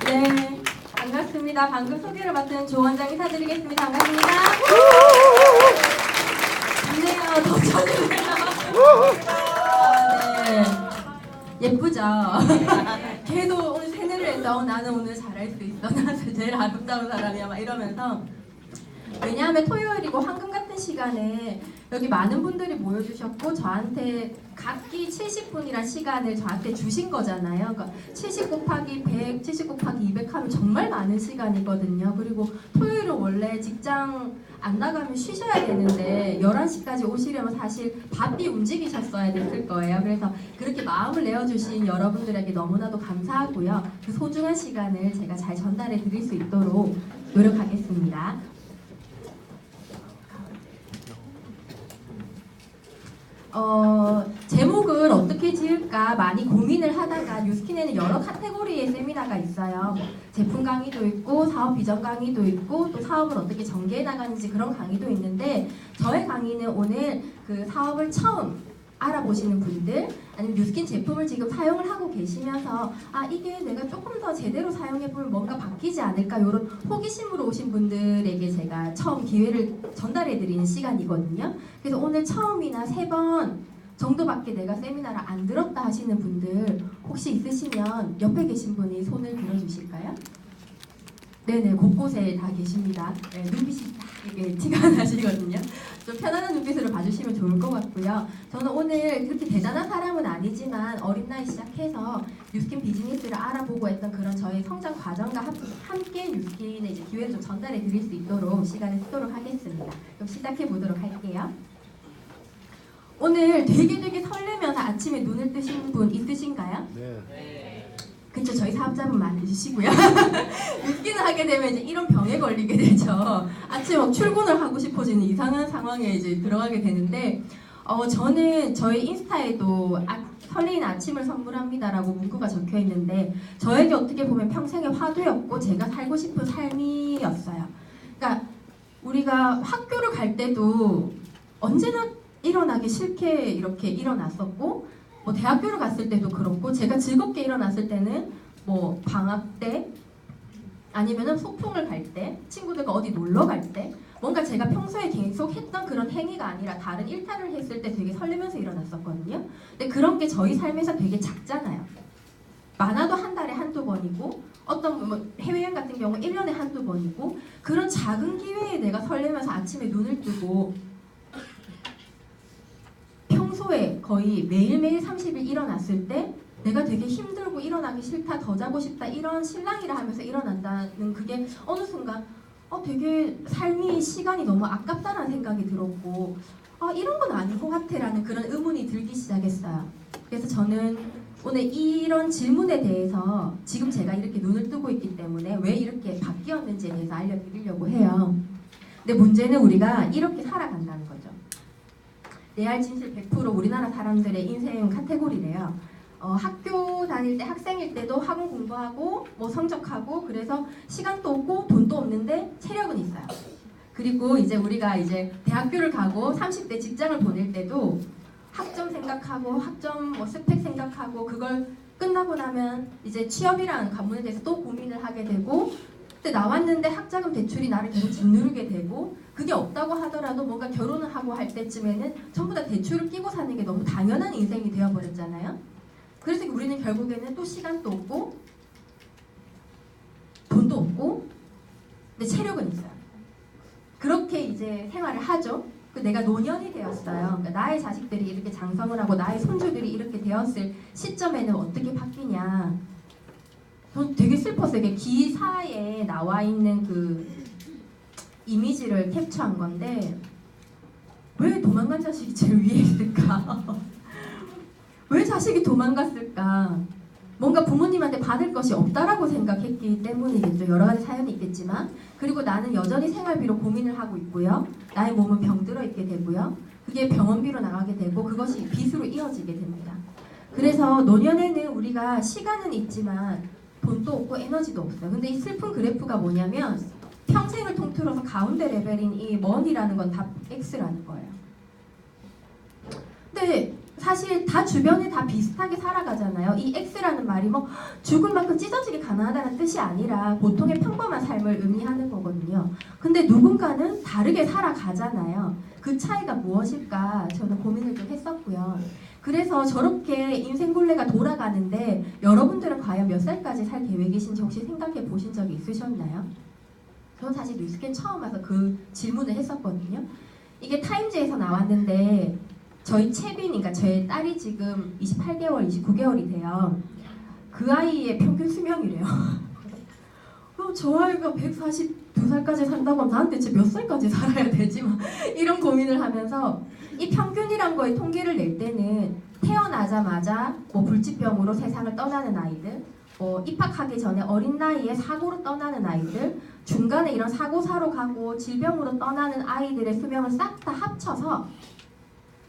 네, 반갑습니다. 방금 소개를 맡은 조원장 인사드리겠습니다. 반갑습니다. 좋네요. 더 좋네요. 네. 예쁘죠? 걔도 오늘 세뇌를 해서 나는 오늘 잘할 수 있어. 나는 제일 아름다운 사람이야. 막 이러면서. 왜냐하면 토요일이고 황금 같은 시간에 여기 많은 분들이 모여주셨고 저한테 각기 70분이란 시간을 저한테 주신 거잖아요. 그러니까 70 곱하기 100, 70 곱하기 200 하면 정말 많은 시간이거든요. 그리고 토요일은 원래 직장 안 나가면 쉬셔야 되는데 11시까지 오시려면 사실 바삐 움직이셨어야 됐을 거예요. 그래서 그렇게 마음을 내어주신 여러분들에게 너무나도 감사하고요. 그 소중한 시간을 제가 잘 전달해 드릴 수 있도록 노력하겠습니다. 제목을 어떻게 지을까 많이 고민을 하다가 뉴스킨에는 여러 카테고리의 세미나가 있어요. 제품 강의도 있고 사업 비전 강의도 있고 또 사업을 어떻게 전개해 나가는지 그런 강의도 있는데 저의 강의는 오늘 그 사업을 처음 알아보시는 분들 아니면 뉴스킨 제품을 지금 사용을 하고 계시면서 아 이게 내가 조금 더 제대로 사용해보면 뭔가 바뀌지 않을까 이런 호기심으로 오신 분들에게 제가 처음 기회를 전달해드리는 시간이거든요. 그래서 오늘 처음이나 3번 정도밖에 내가 세미나를 안 들었다 하시는 분들 혹시 있으시면 옆에 계신 분이 손을 들어주실까요? 네네 곳곳에 다 계십니다. 네, 눈빛이 딱 이게 티가 나시거든요. 좀 편안한 눈빛으로 봐주시면 좋을 것 같고요. 저는 오늘 그렇게 대단한 사람은 아니지만 어린 나이 시작해서 뉴스킨 비즈니스를 알아보고 했던 그런 저의 성장 과정과 함께 뉴스킨의 이제 기회를 좀 전달해 드릴 수 있도록 시간을 쓰도록 하겠습니다. 그럼 시작해 보도록 할게요. 오늘 되게 설레면서 아침에 눈을 뜨신 분 있으신가요? 네. 그쵸, 저희 사업자분 많으시고요. 뉴스킨을 하게 되면 이제 이런 병에 걸리게 되죠. 아침에 막 출근을 하고 싶어지는 이상한 상황에 이제 들어가게 되는데, 저는 저희 인스타에도 설레이는 아침을 선물합니다라고 문구가 적혀 있는데, 저에게 어떻게 보면 평생의 화두였고, 제가 살고 싶은 삶이었어요. 그러니까 우리가 학교를 갈 때도 언제나 일어나기 싫게 이렇게 일어났었고, 뭐 대학교를 갔을 때도 그렇고 제가 즐겁게 일어났을 때는 뭐 방학 때 아니면은 소풍을 갈 때 친구들과 어디 놀러 갈 때 뭔가 제가 평소에 계속 했던 그런 행위가 아니라 다른 일탈을 했을 때 되게 설레면서 일어났었거든요. 근데 그런 게 저희 삶에서 되게 작잖아요. 많아도 한 달에 한두 번이고 어떤 뭐 해외여행 같은 경우 1년에 한두 번이고 그런 작은 기회에 내가 설레면서 아침에 눈을 뜨고 평소에 거의 매일매일 30일 일어났을 때 내가 되게 힘들고 일어나기 싫다 더 자고 싶다 이런 실랑이를 하면서 일어난다는 그게 어느 순간 되게 삶이 시간이 너무 아깝다라는 생각이 들었고 이런 건 아닌 것 같아 라는 그런 의문이 들기 시작했어요. 그래서 저는 오늘 이런 질문에 대해서 지금 제가 이렇게 눈을 뜨고 있기 때문에 왜 이렇게 바뀌었는지에 대해서 알려드리려고 해요. 근데 문제는 우리가 이렇게 살아간다는 거죠. 레알 진실 100% 우리나라 사람들의 인생 카테고리래요. 학교 다닐 때 학생일 때도 학원 공부하고 뭐 성적하고 그래서 시간도 없고 돈도 없는데 체력은 있어요. 그리고 이제 우리가 이제 대학교를 가고 30대 직장을 보낼 때도 학점 생각하고 학점 뭐 스펙 생각하고 그걸 끝나고 나면 이제 취업이라는 관문에 대해서 또 고민을 하게 되고 근데 나왔는데 학자금 대출이 나를 계속 짓누르게 되고 그게 없다고 하더라도 뭔가 결혼을 하고 할 때쯤에는 전부 다 대출을 끼고 사는 게 너무 당연한 인생이 되어버렸잖아요. 그래서 우리는 결국에는 또 시간도 없고 돈도 없고 근데 체력은 있어요. 그렇게 이제 생활을 하죠. 내가 노년이 되었어요. 그러니까 나의 자식들이 이렇게 장성을 하고 나의 손주들이 이렇게 되었을 시점에는 어떻게 바뀌냐. 전 되게 슬펐어요. 이게 기사에 나와 있는 그 이미지를 캡처한 건데 왜 도망간 자식이 제일 위에 있을까? 왜 자식이 도망갔을까? 뭔가 부모님한테 받을 것이 없다라고 생각했기 때문이겠죠. 여러 가지 사연이 있겠지만 그리고 나는 여전히 생활비로 고민을 하고 있고요. 나의 몸은 병들어 있게 되고요. 그게 병원비로 나가게 되고 그것이 빚으로 이어지게 됩니다. 그래서 노년에는 우리가 시간은 있지만 돈도 없고 에너지도 없어요. 근데 이 슬픈 그래프가 뭐냐면 평생을 통틀어서 가운데 레벨인 이 머니라는 건 다 X라는 거예요. 근데 사실 다 주변에 다 비슷하게 살아가잖아요. 이 X라는 말이 뭐 죽을 만큼 찢어지게 가난하다는 뜻이 아니라 보통의 평범한 삶을 의미하는 거거든요. 근데 누군가는 다르게 살아가잖아요. 그 차이가 무엇일까 저는 고민을 좀 했었고요. 그래서 저렇게 인생굴레가 돌아가는데 여러분들은 과연 몇 살까지 살 계획이신지 혹시 생각해 보신 적이 있으셨나요? 저는 사실 뉴스캔 처음 와서 그 질문을 했었거든요. 이게 타임즈에서 나왔는데 저희 채빈, 그러니까 제 딸이 지금 28개월, 29개월이 돼요. 그 아이의 평균 수명이래요. 그럼 저 아이가 142살까지 산다고 하면 나는 대체 몇 살까지 살아야 되지? 막 이런 고민을 하면서 이 평균이란 거에 통계를 낼 때는 태어나자마자 뭐 불치병으로 세상을 떠나는 아이들, 입학하기 전에 어린 나이에 사고로 떠나는 아이들, 중간에 이런 사고사로 가고 질병으로 떠나는 아이들의 수명을 싹 다 합쳐서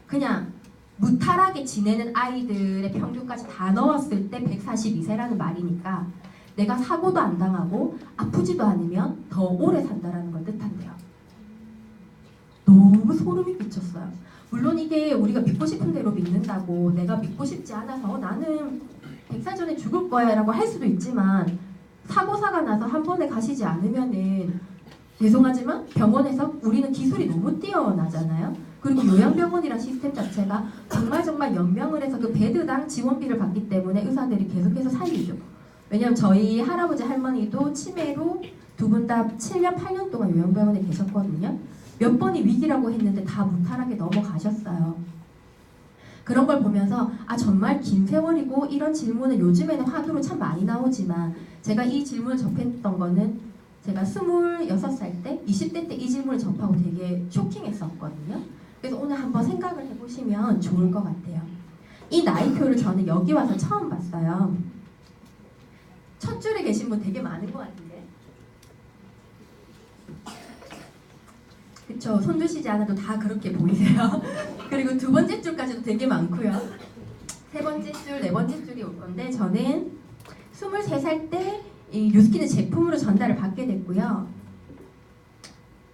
그냥 무탈하게 지내는 아이들의 평균까지 다 넣었을 때 142세라는 말이니까 내가 사고도 안 당하고 아프지도 않으면 더 오래 산다라는 걸 뜻한대요. 너무 소름이 끼쳤어요. 물론 이게 우리가 믿고 싶은 대로 믿는다고 내가 믿고 싶지 않아서 나는 100살 전에 죽을 거야 라고 할 수도 있지만 사고사가 나서 한 번에 가시지 않으면은 죄송하지만 병원에서 우리는 기술이 너무 뛰어나잖아요. 그리고 요양병원이라는 시스템 자체가 정말 연명을 해서 그 베드당 지원비를 받기 때문에 의사들이 계속해서 살리죠. 왜냐면 저희 할아버지 할머니도 치매로 두 분 다 7년 8년 동안 요양병원에 계셨거든요. 몇 번이 위기라고 했는데 다 무탈하게 넘어가셨어요. 그런 걸 보면서 정말 긴 세월이고 이런 질문은 요즘에는 화두로 참 많이 나오지만 제가 이 질문을 접했던 거는 제가 26살 때 20대 때 이 질문을 접하고 되게 쇼킹했었거든요. 그래서 오늘 한번 생각을 해보시면 좋을 것 같아요. 이 나이표를 저는 여기 와서 처음 봤어요. 첫 줄에 계신 분 되게 많은 것 같은데. 그쵸? 손 드시지 않아도 다 그렇게 보이세요. 그리고 두 번째 줄까지도 되게 많고요. 세 번째 줄, 네 번째 줄이 올 건데 저는 23살 때 이 뉴스킨의 제품으로 전달을 받게 됐고요.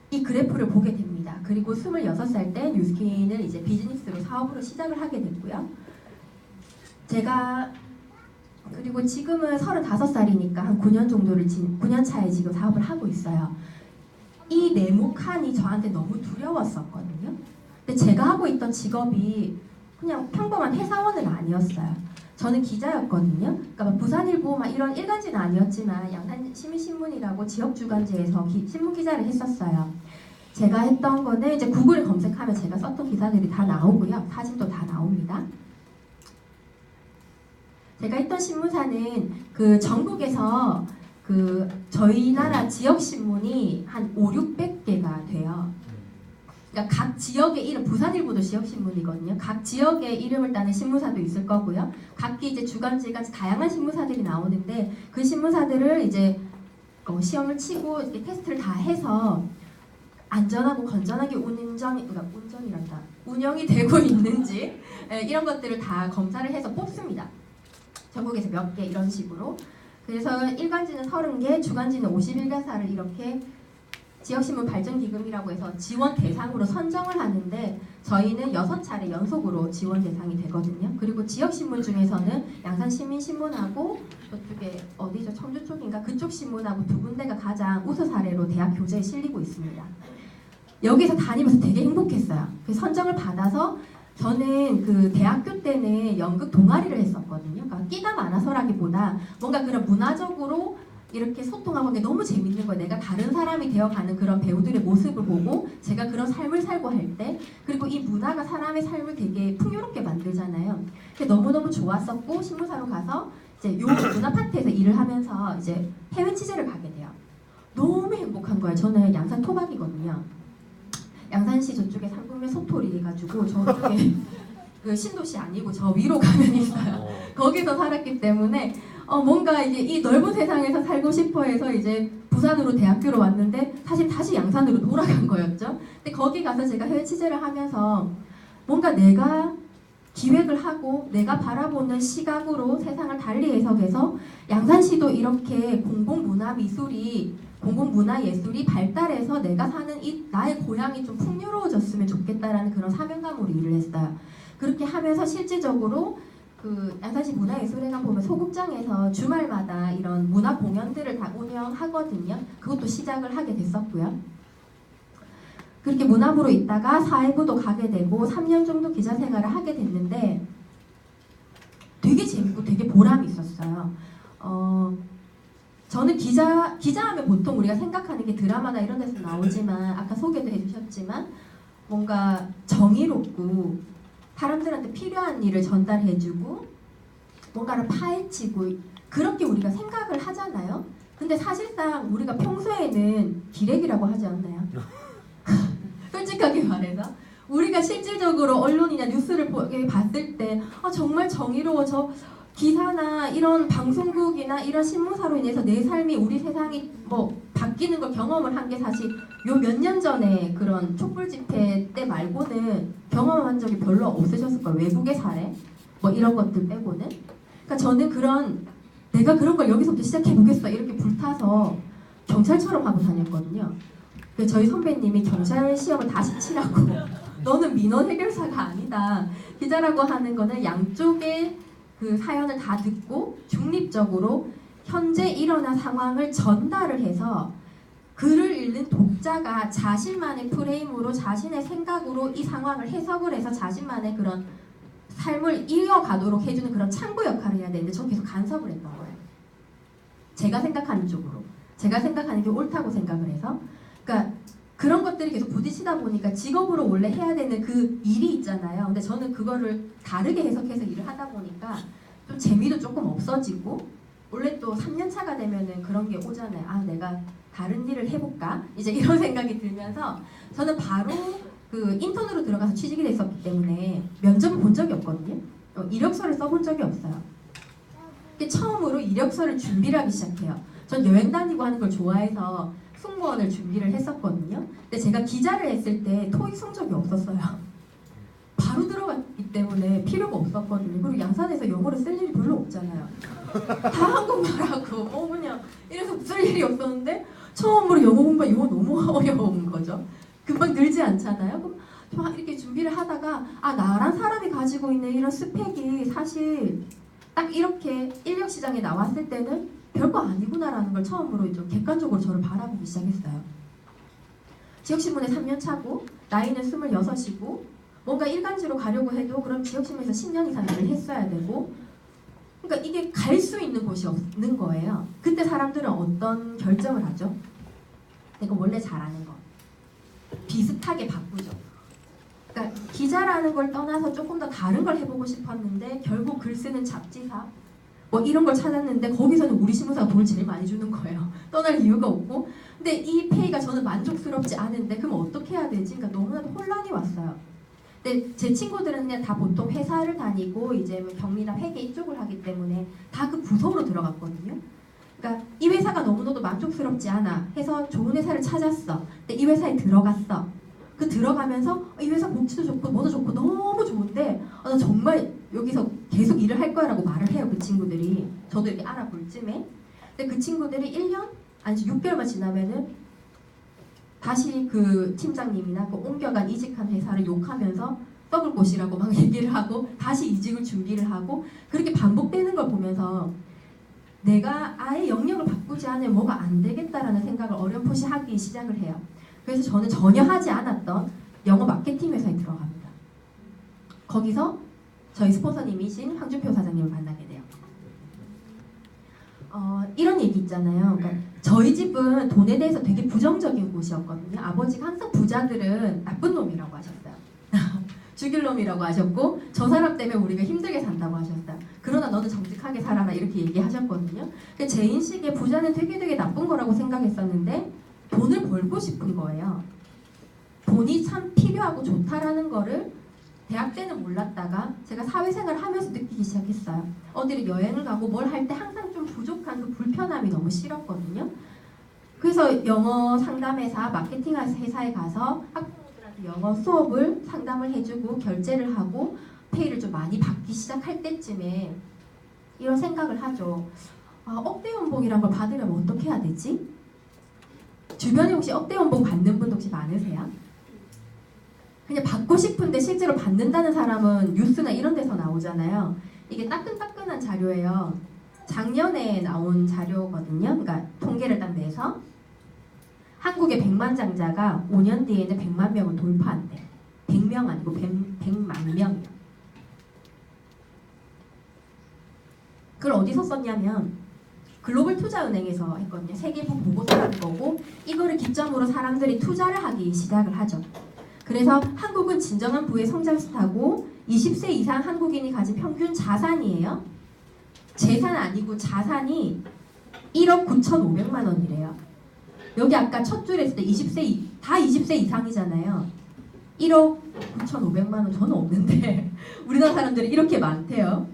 이 그래프를 보게 됩니다. 그리고 26살 때 뉴스킨을 이제 비즈니스로 사업으로 시작을 하게 됐고요. 제가 그리고 지금은 35살이니까 한 9년 정도를 9년 차에 지금 사업을 하고 있어요. 이 네모칸이 저한테 너무 두려웠었거든요. 근데 제가 하고 있던 직업이 그냥 평범한 회사원은 아니었어요. 저는 기자였거든요. 그러니까 부산일보 막 이런 일간지는 아니었지만 양산시민신문이라고 지역 주간지에서 신문 기자를 했었어요. 제가 했던 거는 이제 구글에 검색하면 제가 썼던 기사들이 다 나오고요. 사진도 다 나옵니다. 제가 했던 신문사는 그 전국에서 그 저희 나라 지역 신문이 한 500~600개가 돼요. 그러니까 각 지역의 이름, 부산일보도 지역 신문이거든요. 각 지역의 이름을 따는 신문사도 있을 거고요. 각기 이제 주간지가 다양한 신문사들이 나오는데 그 신문사들을 이제 시험을 치고 이렇게 테스트를 다 해서 안전하고 건전하게 운영이 되고 있는지 이런 것들을 다 검사를 해서 뽑습니다. 전국에서 몇 개 이런 식으로. 그래서 일간지는 30개, 주간지는 51개사를 이렇게 지역신문 발전기금이라고 해서 지원 대상으로 선정을 하는데 저희는 6차례 연속으로 지원 대상이 되거든요. 그리고 지역신문 중에서는 양산시민신문하고 저쪽에 어디죠? 청주 쪽인가? 그쪽 신문하고 두 군데가 가장 우수 사례로 대학 교재에 실리고 있습니다. 여기서 다니면서 되게 행복했어요. 그 선정을 받아서 저는 그 대학교 때는 연극 동아리를 했었거든요. 그러니까 끼가 많아서라기보다 뭔가 그런 문화적으로 이렇게 소통하고 게 너무 재밌는 거예요. 내가 다른 사람이 되어가는 그런 배우들의 모습을 보고 제가 그런 삶을 살고 할 때 그리고 이 문화가 사람의 삶을 되게 풍요롭게 만들잖아요. 너무너무 좋았었고 신문사로 가서 이제 요 문화 파트에서 일을 하면서 이제 해외 취재를 가게 돼요. 너무 행복한 거예요. 저는 양산 토박이거든요. 양산시 저쪽에 상금면 소토리 해가지고 저쪽에 그 신도시 아니고 저 위로 가면 있어요. 거기서 살았기 때문에 뭔가 이제 이 넓은 세상에서 살고 싶어 해서 이제 부산으로 대학교로 왔는데 사실 다시 양산으로 돌아간 거였죠. 근데 거기 가서 제가 해외 취재를 하면서 뭔가 내가 기획을 하고 내가 바라보는 시각으로 세상을 달리 해석해서 양산시도 이렇게 공공문화예술이 발달해서 내가 사는 이 나의 고향이 좀 풍요로워졌으면 좋겠다라는 그런 사명감으로 일을 했어요. 그렇게 하면서 실질적으로 그 양산시 문화예술회관 보면 소극장에서 주말마다 이런 문화 공연들을 다 운영하거든요. 그것도 시작을 하게 됐었고요. 그렇게 문화부로 있다가 사회부도 가게 되고 3년 정도 기자 생활을 하게 됐는데 되게 재밌고 되게 보람이 있었어요. 저는 기자하면 보통 우리가 생각하는 게 드라마나 이런 데서 나오지만 아까 소개도 해주셨지만 뭔가 정의롭고 사람들한테 필요한 일을 전달해주고 뭔가를 파헤치고 그렇게 우리가 생각을 하잖아요. 근데 사실상 우리가 평소에는 기레기라고 하지 않나요? 솔직하게 말해서 우리가 실질적으로 언론이나 뉴스를 봤을 때 정말 정의로워 저 기사나 이런 방송국이나 이런 신문사로 인해서 내 삶이 우리 세상이 뭐 바뀌는 걸 경험을 한 게 사실 요 몇 년 전에 그런 촛불 집회 때 말고는 경험한 적이 별로 없으셨을 거예요. 외국의 사례 뭐 이런 것들 빼고는. 그러니까 저는 내가 그런 걸 여기서부터 시작해 보겠어 이렇게 불타서 경찰처럼 하고 다녔거든요. 저희 선배님이 경찰 시험을 다시 치라고 너는 민원 해결사가 아니다. 기자라고 하는 거는 양쪽의 그 사연을 다 듣고 중립적으로 현재 일어난 상황을 전달을 해서 글을 읽는 독자가 자신만의 프레임으로 자신의 생각으로 이 상황을 해석을 해서 자신만의 그런 삶을 이어가도록 해주는 그런 참고 역할을 해야 되는데 전 계속 간섭을 했던 거예요. 제가 생각하는 쪽으로. 제가 생각하는 게 옳다고 생각을 해서 그러니까 그런 것들이 계속 부딪히다 보니까 직업으로 원래 해야 되는 그 일이 있잖아요. 근데 저는 그거를 다르게 해석해서 일을 하다 보니까 좀 재미도 조금 없어지고 원래 또 3년 차가 되면은 그런 게 오잖아요. 내가 다른 일을 해볼까? 이제 이런 생각이 들면서 저는 바로 그 인턴으로 들어가서 취직이 됐었기 때문에 면접을 본 적이 없거든요. 이력서를 써본 적이 없어요. 처음으로 이력서를 준비를 하기 시작해요. 전 여행 다니고 하는 걸 좋아해서 승무원을 준비를 했었거든요. 근데 제가 기자를 했을 때 토익 성적이 없었어요. 바로 들어갔기 때문에 필요가 없었거든요. 그리고 양산에서 영어를 쓸 일이 별로 없잖아요. 다 한국말하고 그냥 이래서 쓸 일이 없었는데 처음으로 영어 공부가 영어 너무 어려운 거죠. 금방 늘지 않잖아요. 그럼 막 이렇게 준비를 하다가 나란 사람이 가지고 있는 이런 스펙이 사실 딱 이렇게 인력 시장에 나왔을 때는 별거 아니구나라는 걸 처음으로 좀 객관적으로 저를 바라보기 시작했어요. 지역신문에 3년 차고 나이는 26이고 뭔가 일간지로 가려고 해도 그럼 지역신문에서 10년 이상 일을 했어야 되고 그러니까 이게 갈 수 있는 곳이 없는 거예요. 그때 사람들은 어떤 결정을 하죠? 내가 원래 잘하는 거 비슷하게 바꾸죠. 그러니까 기자라는 걸 떠나서 조금 더 다른 걸 해보고 싶었는데 결국 글 쓰는 잡지사 뭐 이런 걸 찾았는데 거기서는 우리 신문사가 돈을 제일 많이 주는 거예요. 떠날 이유가 없고 근데 이 페이가 저는 만족스럽지 않은데 그럼 어떻게 해야 되지? 그러니까 너무나도 혼란이 왔어요. 근데 제 친구들은 그냥 다 보통 회사를 다니고 이제 뭐 경리나 회계 이쪽을 하기 때문에 다 그 부서로 들어갔거든요. 그러니까 이 회사가 너무나도 만족스럽지 않아 해서 좋은 회사를 찾았어. 근데 이 회사에 들어갔어. 그 들어가면서 이 회사 복지도 좋고 뭐도 좋고 너무 좋은데 나 정말 여기서 계속 일을 할 거야 라고 말을 해요. 그 친구들이. 저도 이렇게 알아볼 쯤에. 근데 그 친구들이 1년? 아니 6개월만 지나면은 다시 그 팀장님이나 그 옮겨간 이직한 회사를 욕하면서 썩을 곳이라고 막 얘기를 하고 다시 이직을 준비를 하고 그렇게 반복되는 걸 보면서 내가 아예 영역을 바꾸지 않으면 뭐가 안 되겠다라는 생각을 어렴풋이 하기 시작을 해요. 그래서 저는 전혀 하지 않았던 영어 마케팅 회사에 들어갑니다. 거기서 저희 스폰서님이신 황준표 사장님을 만나게 돼요. 이런 얘기 있잖아요. 그러니까 저희 집은 돈에 대해서 되게 부정적인 곳이었거든요. 아버지가 항상 부자들은 나쁜 놈이라고 하셨어요. 죽일 놈이라고 하셨고 저 사람 때문에 우리가 힘들게 산다고 하셨어요. 그러나 너는 정직하게 살아라 이렇게 얘기하셨거든요. 제 인식에 부자는 되게 나쁜 거라고 생각했었는데 돈을 벌고 싶은 거예요. 돈이 참 필요하고 좋다라는 거를 대학 때는 몰랐다가 제가 사회생활을 하면서 느끼기 시작했어요. 어디를 여행을 가고 뭘 할 때 항상 좀 부족한 그 불편함이 너무 싫었거든요. 그래서 영어 상담회사, 마케팅 회사에 가서 학부모들한테 영어 수업을 상담을 해주고 결제를 하고 페이를 좀 많이 받기 시작할 때쯤에 이런 생각을 하죠. 억대 연봉이란 걸 받으려면 어떻게 해야 되지? 주변에 혹시 억대 연봉 받는 분 혹시 많으세요? 그냥 받고 싶은데 실제로 받는다는 사람은 뉴스나 이런 데서 나오잖아요. 이게 따끈따끈한 자료예요. 작년에 나온 자료거든요. 그러니까 통계를 딱 내서 한국의 백만장자가 5년 뒤에는 100만 명을 돌파한대. 100명 아니고 100만 명이요. 그걸 어디서 썼냐면 글로벌 투자은행에서 했거든요. 세계부 보고서라는 거고 이거를 기점으로 사람들이 투자를 하기 시작을 하죠. 그래서 한국은 진정한 부의 성장 스타고 20세 이상 한국인이 가진 평균 자산이에요. 재산 아니고 자산이 1억 9,500만 원이래요. 여기 아까 첫 줄에 했을 때 20세 이상이잖아요. 1억 9,500만 원 저는 없는데 우리나라 사람들이 이렇게 많대요.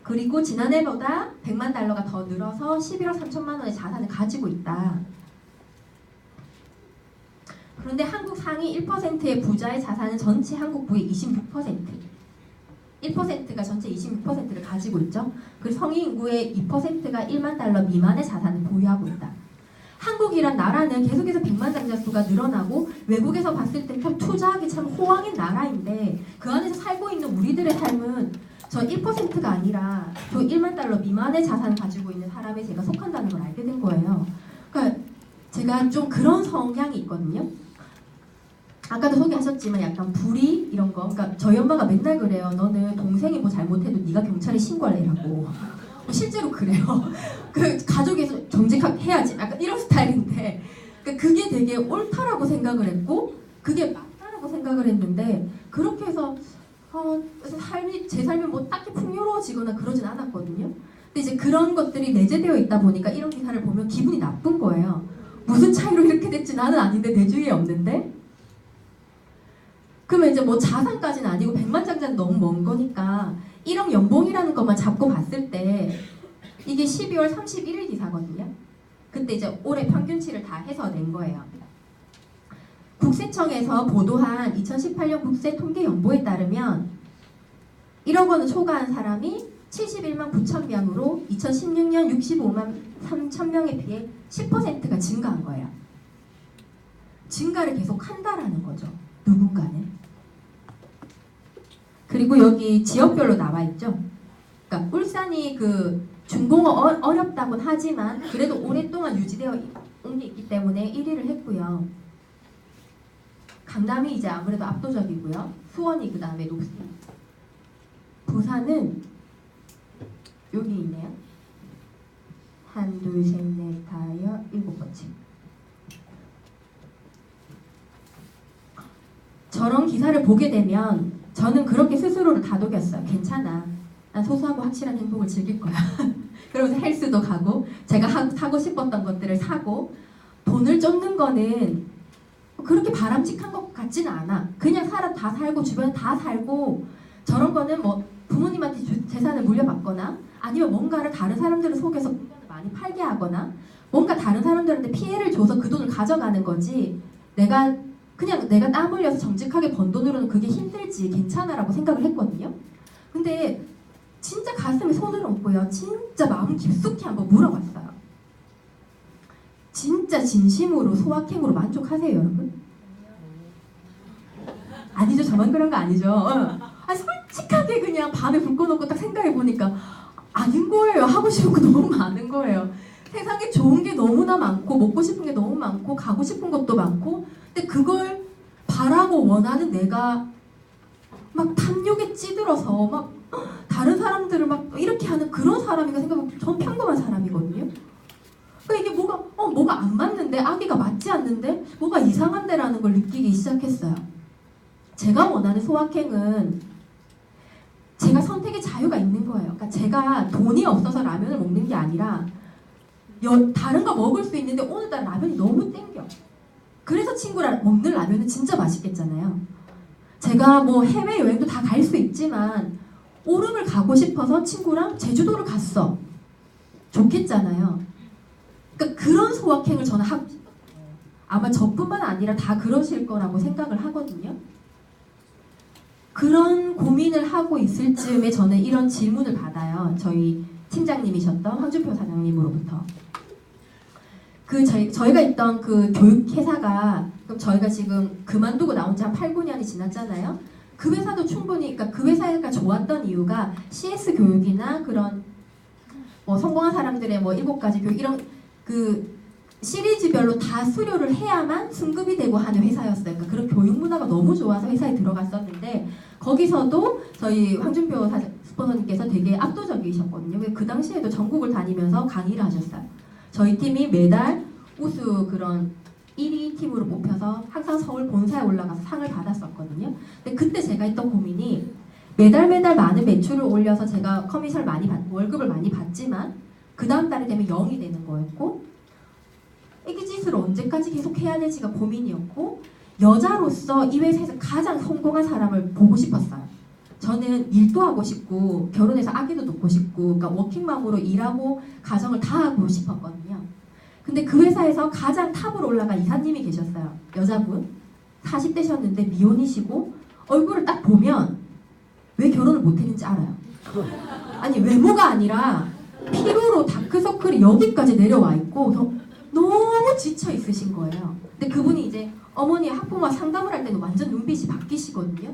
그리고 지난해보다 100만 달러가 더 늘어서 11억 3천만 원의 자산을 가지고 있다. 그런데 한국 상위 1%의 부자의 자산은 전체 한국 부의 26%. 1%가 전체 26%를 가지고 있죠. 그리고 성인 인구의 2%가 1만 달러 미만의 자산을 보유하고 있다. 한국이란 나라는 계속해서 백만장자 수가 늘어나고 외국에서 봤을 때 투자하기 참 호황인 나라인데 그 안에서 살고 있는 우리들의 삶은 저 1%가 아니라 저 1만 달러 미만의 자산을 가지고 있는 사람에 제가 속한다는 걸 알게 된 거예요. 그러니까 제가 좀 그런 성향이 있거든요. 아까도 소개하셨지만 약간 불의 이런 거. 그러니까 저희 엄마가 맨날 그래요. 너는 동생이 뭐 잘못해도 네가 경찰에 신고를 해라고. 실제로 그래요. 그 가족에서 정직하게 해야지. 약간 이런 스타일인데 그러니까 그게 되게 옳다라고 생각을 했고 그게 맞다라고 생각을 했는데 그렇게 해서 제 삶이 뭐 딱히 풍요로워지거나 그러진 않았거든요. 근데 이제 그런 것들이 내재되어 있다 보니까 이런 기사를 보면 기분이 나쁜 거예요. 무슨 차이로 이렇게 됐지 나는 아닌데 내 주위에 없는데. 그러면 이제 뭐 자산까지는 아니고 백만장자는 너무 먼 거니까 1억 연봉이라는 것만 잡고 봤을 때 이게 12월 31일 기사거든요. 그때 이제 올해 평균치를 다 해서 낸 거예요. 국세청에서 보도한 2018년 국세 통계 연보에 따르면 1억 원을 초과한 사람이 71만 9천 명으로 2016년 65만 3천 명에 비해 10%가 증가한 거예요. 증가를 계속 한다라는 거죠. 누군가는. 그리고 여기 지역별로 나와 있죠. 그러니까 울산이 그 중공업 어렵다곤 하지만 그래도 오랫동안 유지되어 온 게 있기 때문에 1위를 했고요. 강남이 이제 아무래도 압도적이고요. 수원이 그 다음에 높습니다. 부산은 여기 있네요. 1, 2, 3, 4, 5, 7번째. 저런 기사를 보게 되면 저는 그렇게 스스로를 다독였어요. 괜찮아. 난 소소하고 확실한 행복을 즐길 거야. 그러면서 헬스도 가고 제가 사고 싶었던 것들을 사고 돈을 쫓는 거는 그렇게 바람직한 것 같지는 않아. 그냥 다 살고 주변에 다 살고 저런 거는 뭐 부모님한테 재산을 물려받거나 아니면 뭔가를 다른 사람들을 속여서 물건을 많이 팔게 하거나 뭔가 다른 사람들한테 피해를 줘서 그 돈을 가져가는 거지 그냥 내가 땀 흘려서 정직하게 번 돈으로는 그게 힘들지 괜찮아라고 생각을 했거든요. 근데 진짜 가슴에 손을 얹고요. 진짜 마음 깊숙이 한번 물어봤어요. 진짜 진심으로 소확행으로 만족하세요, 여러분? 아니죠. 저만 그런 거 아니죠. 솔직하게 그냥 밤에 불 꺼놓고 딱 생각해보니까 아닌 거예요. 하고 싶은 거 너무 많은 거예요. 세상에 좋은 게 너무나 많고 먹고 싶은 게 너무 많고 가고 싶은 것도 많고 근데 그걸 바라고 원하는 내가 막 탐욕에 찌들어서 막 다른 사람들을 막 이렇게 하는 그런 사람인가 생각하면 전 평범한 사람이거든요. 그러니까 이게 뭐가 안 맞는데 아기가 맞지 않는데 뭐가 이상한데라는 걸 느끼기 시작했어요. 제가 원하는 소확행은 제가 선택의 자유가 있는 거예요. 그러니까 제가 돈이 없어서 라면을 먹는 게 아니라 다른 거 먹을 수 있는데 오늘따라 라면이 너무 땡겨. 그래서 친구랑 먹는 라면은 진짜 맛있겠잖아요. 제가 뭐 해외여행도 다 갈 수 있지만 오름을 가고 싶어서 친구랑 제주도를 갔어. 좋겠잖아요. 그러니까 그런 소확행을 저는 하고 싶어요. 아마 저뿐만 아니라 다 그러실 거라고 생각을 하거든요. 그런 고민을 하고 있을 즈음에 저는 이런 질문을 받아요. 저희 팀장님이셨던 황준표 사장님으로부터. 저희가 있던 그 교육회사가 그럼 저희가 지금 그만두고 나온 지 한 8, 9년이 지났잖아요. 그 회사도 충분히, 그러니까 그 회사가 좋았던 이유가 CS 교육이나 그런 뭐 성공한 사람들의 뭐 7가지 교육 이런 그 시리즈별로 다 수료를 해야만 승급이 되고 하는 회사였어요. 그러니까 그런 교육 문화가 너무 좋아서 회사에 들어갔었는데 거기서도 저희 황준표 스포너님께서 되게 압도적이셨거든요. 그 당시에도 전국을 다니면서 강의를 하셨어요. 저희 팀이 매달 우수 그런 1위 팀으로 뽑혀서 항상 서울 본사에 올라가서 상을 받았었거든요. 근데 그때 제가 했던 고민이 매달 많은 매출을 올려서 제가 커미션을 많이 월급을 많이 받지만 그 다음 달이 되면 0이 되는 거였고 애기짓을 언제까지 계속 해야 될지가 고민이었고 여자로서 이 회사에서 가장 성공한 사람을 보고 싶었어요. 저는 일도 하고 싶고 결혼해서 아기도 낳고 싶고 그러니까 워킹맘으로 일하고 가정을 다 하고 싶었거든요. 근데 그 회사에서 가장 탑으로 올라간 이사님이 계셨어요. 여자분 40대셨는데 미혼이시고 얼굴을 딱 보면 왜 결혼을 못했는지 알아요. 아니 외모가 아니라 피부로 다크서클이 여기까지 내려와 있고 너무 지쳐 있으신 거예요. 근데 그분이 이제 어머니 학부모와 상담을 할 때는 완전 눈빛이 바뀌시거든요.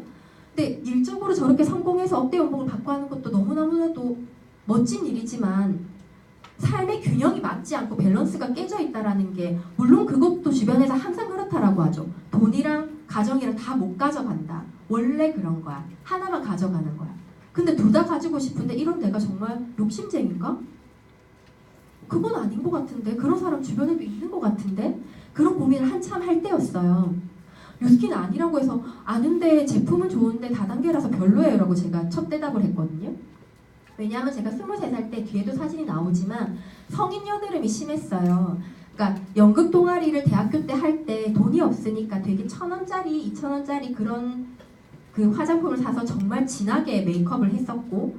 근데 일적으로 저렇게 성공해서 억대 연봉을 받고 하는 것도 너무나도 멋진 일이지만 삶의 균형이 맞지 않고 밸런스가 깨져 있다라는 게 물론 그것도 주변에서 항상 그렇다라고 하죠. 돈이랑 가정이랑 다 못 가져간다. 원래 그런 거야. 하나만 가져가는 거야. 근데 둘 다 가지고 싶은데 이런 내가 정말 욕심쟁인가? 그건 아닌 것 같은데 그런 사람 주변에도 있는 것 같은데 그런 고민을 한참 할 때였어요. 뉴스킨은 아니라고 해서 아는데 제품은 좋은데 다단계라서 별로예요 라고 제가 첫 대답을 했거든요. 왜냐하면 제가 23살 때 뒤에도 사진이 나오지만 성인 여드름이 심했어요. 그러니까 연극 동아리를 대학교 때 할 때 돈이 없으니까 되게 1,000원짜리, 2,000원짜리 그런 그 화장품을 사서 정말 진하게 메이크업을 했었고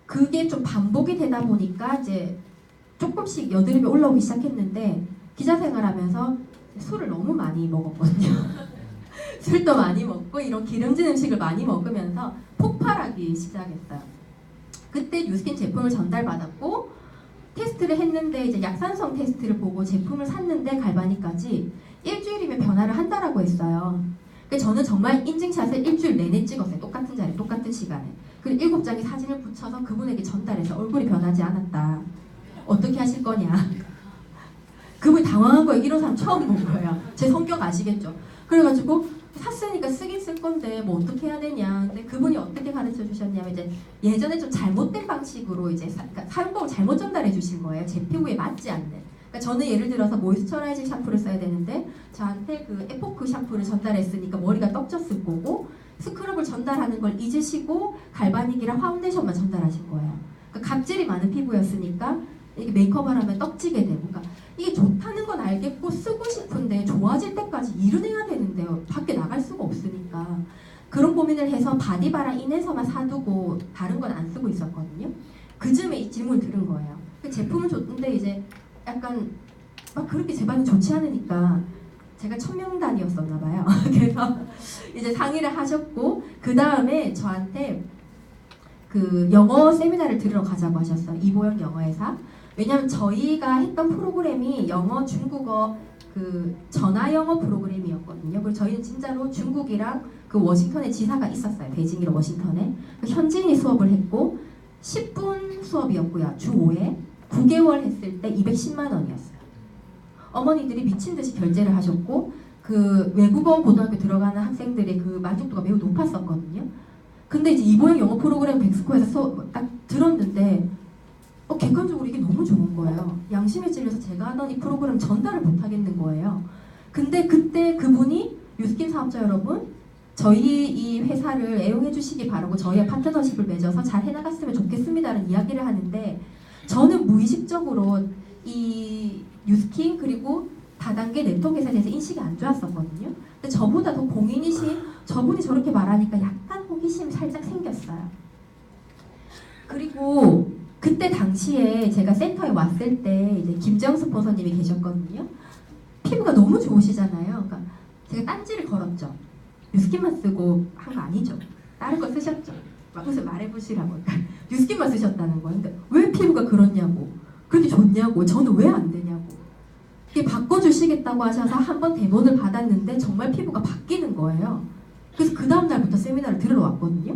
그게 좀 반복이 되다 보니까 이제 조금씩 여드름이 올라오기 시작했는데 기자 생활하면서 술을 너무 많이 먹었거든요. 술도 많이 먹고 이런 기름진 음식을 많이 먹으면서 폭발하기 시작했어요. 그때 뉴스킨 제품을 전달받았고 테스트를 했는데 이제 약산성 테스트를 보고 제품을 샀는데 갈바닉까지 일주일이면 변화를 한다라고 했어요. 그래서 저는 정말 인증샷을 일주일 내내 찍었어요. 똑같은 자리, 똑같은 시간에. 그리고 7장의 사진을 붙여서 그분에게 전달해서 얼굴이 변하지 않았다. 어떻게 하실 거냐. 그분이 당황한 거예요. 이런 사람 처음 본 거예요. 제 성격 아시겠죠? 그래가지고 샀으니까 쓰긴 쓸 건데 뭐 어떻게 해야 되냐. 근데 그분이 어떻게 가르쳐 주셨냐면 이제 예전에 좀 잘못된 방식으로 이제 그러니까 사용법을 잘못 전달해 주신 거예요. 제 피부에 맞지 않는. 그러니까 저는 예를 들어서 모이스처라이징 샴푸를 써야 되는데 저한테 그 에포크 샴푸를 전달했으니까 머리가 떡졌을 거고 스크럽을 전달하는 걸 잊으시고 갈바닉이랑 파운데이션만 전달하신 거예요. 그러니까 각질이 많은 피부였으니까 이게 메이크업을 하면 떡지게 되고 그러니까 이게 좋다는 건 알겠고 쓰고 싶은데 좋아질 때까지 일은 해야 되는데요. 밖에 나갈 수가 없으니까. 그런 고민을 해서 바디바랑 인에서만 사두고 다른 건 안 쓰고 있었거든요. 그 즈음에 이 질문을 들은 거예요. 제품은 좋은데 이제 약간 막 그렇게 제 반응이 좋지 않으니까 제가 천명단이었었나 봐요. 그래서 이제 상의를 하셨고 그 다음에 저한테 그 영어 세미나를 들으러 가자고 하셨어요. 이보영 영어회사. 왜냐하면 저희가 했던 프로그램이 영어, 중국어 그 전화 영어 프로그램이었거든요. 그리고 저희는 진짜로 중국이랑 그 워싱턴에 지사가 있었어요. 베이징이랑 워싱턴에. 현지인이 수업을 했고 10분 수업이었고요. 주 5회 9개월 했을 때 210만 원이었어요. 어머니들이 미친 듯이 결제를 하셨고 그 외국어 고등학교 들어가는 학생들의 그 만족도가 매우 높았었거든요. 근데 이제 이보영 영어 프로그램 백스코에서 수업 딱 들었는데 객관적으로 이게 너무 좋은 거예요. 양심에 찔려서 제가 하던 이 프로그램 전달을 못 하겠는 거예요. 근데 그때 그분이 뉴스킨 사업자 여러분 저희 이 회사를 애용해 주시기 바라고 저희의 파트너십을 맺어서 잘 해나갔으면 좋겠습니다라는 이야기를 하는데 저는 무의식적으로 이 뉴스킨 그리고 다단계 네트워크 회사에 대해서 인식이 안 좋았었거든요. 근데 저보다 더 공인이신 저분이 저렇게 말하니까 약간 호기심이 살짝 생겼어요. 그리고 그때 당시에 제가 센터에 왔을 때 이제 김재영 스폰서님이 계셨거든요. 피부가 너무 좋으시잖아요. 그러니까 제가 딴지를 걸었죠. 뉴스킨만 쓰고 한 거 아니죠. 다른 거 쓰셨죠. 막 무슨 말해보시라고. 뉴스킨만 쓰셨다는 거예요. 근데 왜 피부가 그렇냐고. 그렇게 좋냐고. 저는 왜 안 되냐고. 이게 바꿔주시겠다고 하셔서 한 번 대본을 받았는데 정말 피부가 바뀌는 거예요. 그래서 그 다음 날부터 세미나를 들으러 왔거든요.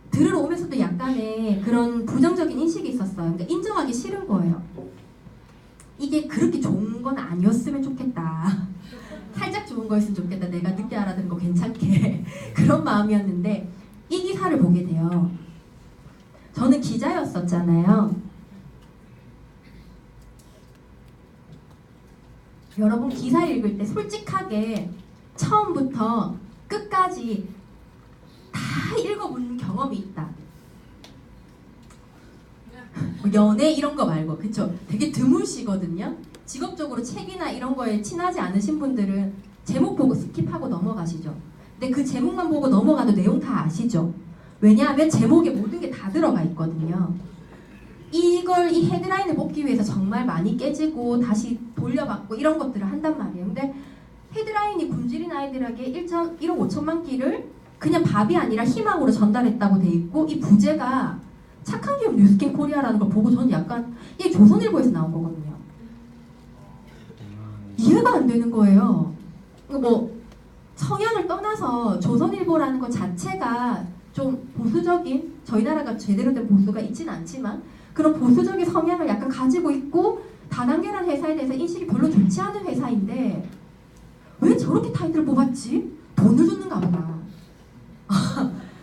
들으러 오면서도 약간의 그런 부정적인 인식이 있었어요. 그러니까 인정하기 싫은 거예요. 이게 그렇게 좋은 건 아니었으면 좋겠다. 살짝 좋은 거였으면 좋겠다. 내가 늦게 알아듣는 거 괜찮게. 그런 마음이었는데 이 기사를 보게 돼요. 저는 기자였었잖아요. 여러분 기사 읽을 때 솔직하게 처음부터 끝까지 다 읽어본 경험이 있다. 뭐 연애 이런 거 말고, 그쵸? 되게 드무시거든요. 직업적으로 책이나 이런 거에 친하지 않으신 분들은 제목 보고 스킵하고 넘어가시죠. 근데 그 제목만 보고 넘어가도 내용 다 아시죠? 왜냐하면 제목에 모든 게 다 들어가 있거든요. 이걸 이 헤드라인을 뽑기 위해서 정말 많이 깨지고 다시 돌려받고 이런 것들을 한단 말이에요. 근데 헤드라인이 굶주린 아이들에게 1억 5천만 끼를 그냥 밥이 아니라 희망으로 전달했다고 돼 있고, 이 부제가 착한 기업 뉴스킨 코리아라는 걸 보고 저는 약간 이게 조선일보에서 나온 거거든요. 이해가 안 되는 거예요. 뭐 성향을 떠나서 조선일보라는 것 자체가 좀 보수적인, 저희 나라가 제대로 된 보수가 있지는 않지만 그런 보수적인 성향을 약간 가지고 있고 다단계라는 회사에 대해서 인식이 별로 좋지 않은 회사인데 왜 저렇게 타이틀을 뽑았지? 돈을 줬는가 보다.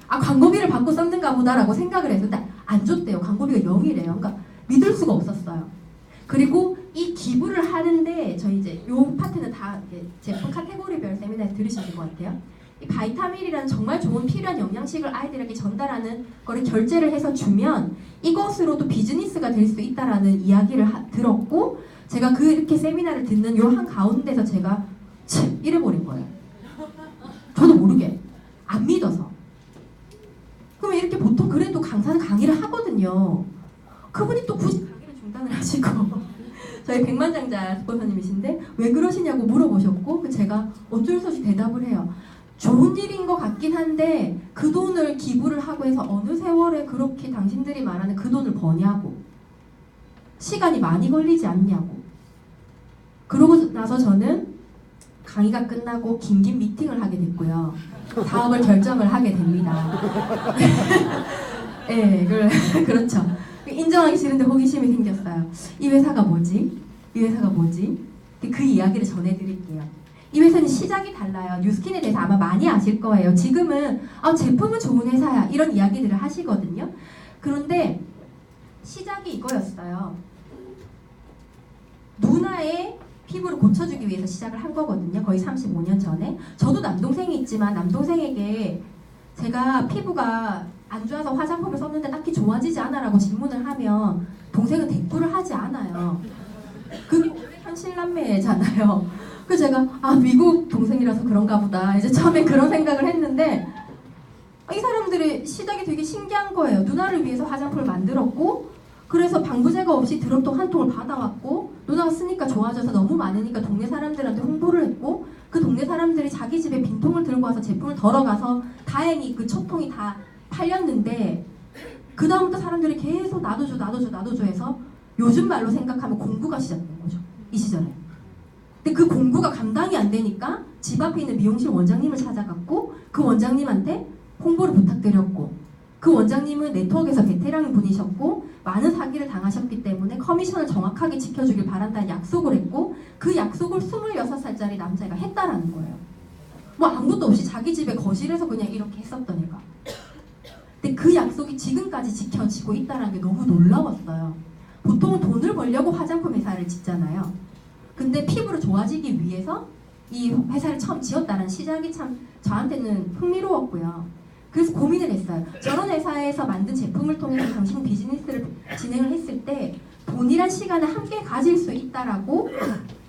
아, 광고비를 받고 썼는가 보다라고 생각을 했는데 안 줬대요. 광고비가 0이래요. 그러니까 믿을 수가 없었어요. 그리고 이 기부를 하는데 저희 이제 요 파트는 다 제품 카테고리별 세미나에 들으실 것 같아요. 이 바이타밀이라는 정말 좋은 필요한 영양식을 아이들에게 전달하는 거를 결제를 해서 주면 이것으로도 비즈니스가 될 수 있다라는 이야기를 들었고, 제가 그렇게 세미나를 듣는 요 한 가운데서 제가 참 이래버린 거예요. 저도 모르게 안 믿어서. 그러면 이렇게 보통 그래도 강사는 강의를 하거든요. 그분이 또 굳이 강의를 중단을 하시고 저희 백만장자 스폰서님이신데 왜 그러시냐고 물어보셨고, 제가 어쩔 수 없이 대답을 해요. 좋은 일인 것 같긴 한데 그 돈을 기부를 하고 해서 어느 세월에 그렇게 당신들이 말하는 그 돈을 버냐고, 시간이 많이 걸리지 않냐고. 그러고 나서 저는 강의가 끝나고 긴긴 미팅을 하게 됐고요. 사업을 결정을 하게 됩니다. 네, 그렇죠. 인정하기 싫은데 호기심이 생겼어요. 이 회사가 뭐지? 이 회사가 뭐지? 그 이야기를 전해드릴게요. 이 회사는 시작이 달라요. 뉴스킨에 대해서 아마 많이 아실 거예요. 지금은 제품은 좋은 회사야 이런 이야기들을 하시거든요. 그런데 시작이 이거였어요. 누나의 피부를 고쳐주기 위해서 시작을 한 거거든요. 거의 35년 전에. 저도 남동생이 있지만 남동생에게 제가 피부가 안 좋아서 화장품을 썼는데 딱히 좋아지지 않아 라고 질문을 하면 동생은 대꾸를 하지 않아요. 그게 현실남매잖아요. 그래서 제가 미국 동생이라서 그런가 보다 이제 처음에 그런 생각을 했는데, 이 사람들의 시작이 되게 신기한 거예요. 누나를 위해서 화장품을 만들었고, 그래서 방부제가 없이 드럼통 한 통을 받아왔고, 누나가 쓰니까 좋아져서 너무 많으니까 동네 사람들한테 홍보를 했고, 그 동네 사람들이 자기 집에 빈통을 들고 와서 제품을 덜어가서 다행히 그 첫 통이 다 팔렸는데, 그 다음부터 사람들이 계속 나도 줘 해서 요즘 말로 생각하면 공구가 시작된 거죠. 이 시절에. 근데 그 공구가 감당이 안 되니까 집 앞에 있는 미용실 원장님을 찾아갔고, 그 원장님한테 홍보를 부탁드렸고, 그 원장님은 네트워크에서 베테랑 분이셨고 많은 사기를 당하셨기 때문에 커미션을 정확하게 지켜주길 바란다는 약속을 했고, 그 약속을 26살짜리 남자애가 했다라는 거예요. 뭐 아무것도 없이 자기 집에 거실에서 그냥 이렇게 했었던 애가. 근데 그 약속이 지금까지 지켜지고 있다는 게 너무 놀라웠어요. 보통은 돈을 벌려고 화장품 회사를 짓잖아요. 근데 피부를 좋아지기 위해서 이 회사를 처음 지었다는 시작이 참 저한테는 흥미로웠고요. 그래서 고민을 했어요. 저런 회사에서 만든 제품을 통해서 당신 비즈니스를 진행을 했을 때 돈이란 시간을 함께 가질 수 있다라고,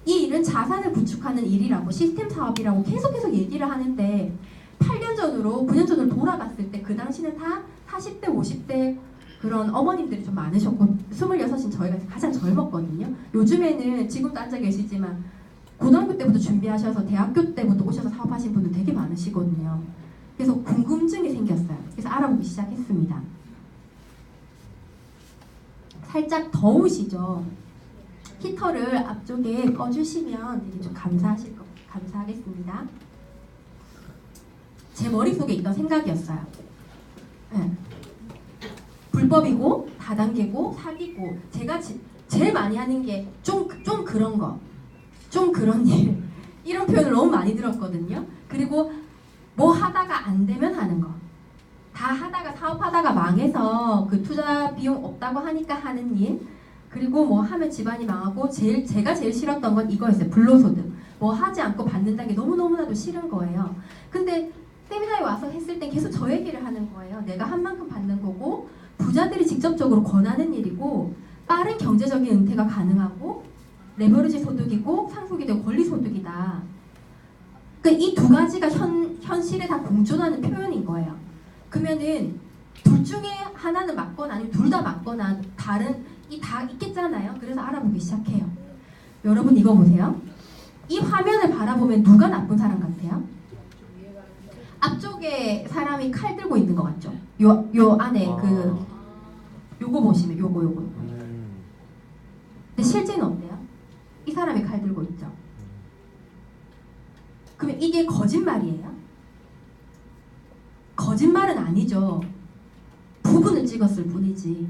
이 일은 자산을 구축하는 일이라고, 시스템 사업이라고 계속해서 얘기를 하는데, 8년 전으로 9년 전으로 돌아갔을 때 그 당시는 다 40대 50대 그런 어머님들이 좀 많으셨고, 26인 저희가 가장 젊었거든요. 요즘에는 지금도 앉아 계시지만 고등학교 때부터 준비하셔서 대학교 때부터 오셔서 사업하신 분들 되게 많으시거든요. 그래서 궁금증이 생겼어요. 그래서 알아보기 시작했습니다. 살짝 더우시죠? 히터를 앞쪽에 꺼주시면 되게 좀 감사하겠습니다. 제 머릿속에 있던 생각이었어요. 네. 불법이고 다단계고 사기고 제가 제일 많이 하는 게 좀 그런 거, 좀 그런 일 이런 표현을 너무 많이 들었거든요. 그리고 뭐 하다가 안 되면 하는 거, 다 하다가 사업하다가 망해서 그 투자 비용 없다고 하니까 하는 일, 그리고 뭐 하면 집안이 망하고 제가 제일 싫었던 건 이거였어요. 불로소득. 뭐 하지 않고 받는다는 게 너무너무나도 싫은 거예요. 근데 세미나에 와서 했을 때 계속 저 얘기를 하는 거예요. 내가 한 만큼 받는 거고 부자들이 직접적으로 권하는 일이고 빠른 경제적인 은퇴가 가능하고 레버리지 소득이고 상속이 되고 권리 소득이다. 그러니까 이 두 가지가 현실에 다 공존하는 표현인 거예요. 그러면은 둘 중에 하나는 맞거나 아니면 둘 다 맞거나 다른 이 다 있겠잖아요. 그래서 알아보기 시작해요. 여러분 이거 보세요. 이 화면을 바라보면 누가 나쁜 사람 같아요? 앞쪽에 사람이 칼 들고 있는 것 같죠? 요 안에 요거 보시면 요거. 근데 실제는 어때요? 이 사람이 칼 들고 있죠? 그러면 이게 거짓말이에요? 거짓말은 아니죠. 부분을 찍었을 뿐이지.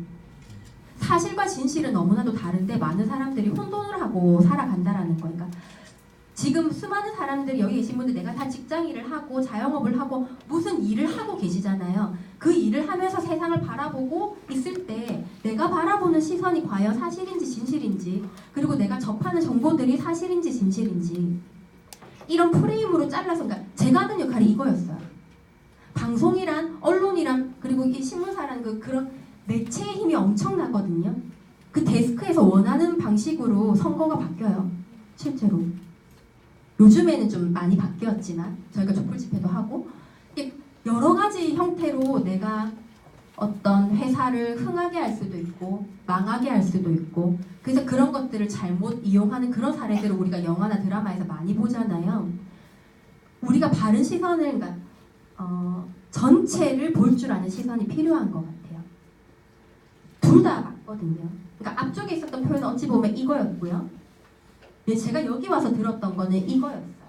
사실과 진실은 너무나도 다른데 많은 사람들이 혼돈을 하고 살아간다라는 거니까. 지금 수많은 사람들이 여기 계신 분들 내가 다 직장 일을 하고 자영업을 하고 무슨 일을 하고 계시잖아요. 그 일을 하면서 세상을 바라보고 있을 때 내가 바라보는 시선이 과연 사실인지 진실인지, 그리고 내가 접하는 정보들이 사실인지 진실인지, 이런 프레임으로 잘라서, 그러니까 제가 하는 역할이 이거였어요. 방송이란, 언론이란, 그리고 이 신문사란 그런 매체의 힘이 엄청나거든요. 그 데스크에서 원하는 방식으로 선거가 바뀌어요. 실제로. 요즘에는 좀 많이 바뀌었지만 저희가 촛불 집회도 하고 여러 가지 형태로 내가 어떤 회사를 흥하게 할 수도 있고 망하게 할 수도 있고, 그래서 그런 것들을 잘못 이용하는 그런 사례들을 우리가 영화나 드라마에서 많이 보잖아요. 우리가 바른 시선을, 그러니까 전체를 볼 줄 아는 시선이 필요한 것 같아요. 둘 다 맞거든요. 그러니까 앞쪽에 있었던 표현은 어찌 보면 이거였고요. 제가 여기 와서 들었던 거는 이거였어요.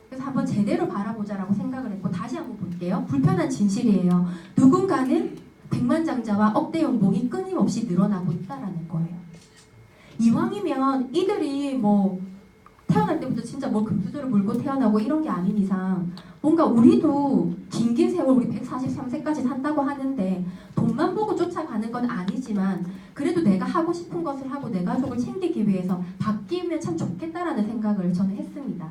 그래서 한번 제대로 바라보자라고 생각을 했고 다시 한번 볼게요. 불편한 진실이에요. 누군가는 백만장자와 억대 연봉이 끊임없이 늘어나고 있다라는 거예요. 이왕이면 이들이 뭐 태어날 때부터 진짜 뭐 금수저를 물고 태어나고 이런 게 아닌 이상 뭔가 우리도 긴 세월 우리 143세까지 산다고 하는데 돈만 보고 쫓아가는 건 아니지만 그래도 내가 하고 싶은 것을 하고 내 가족을 챙기기 위해서 바뀌면 참 좋겠다라는 생각을 저는 했습니다.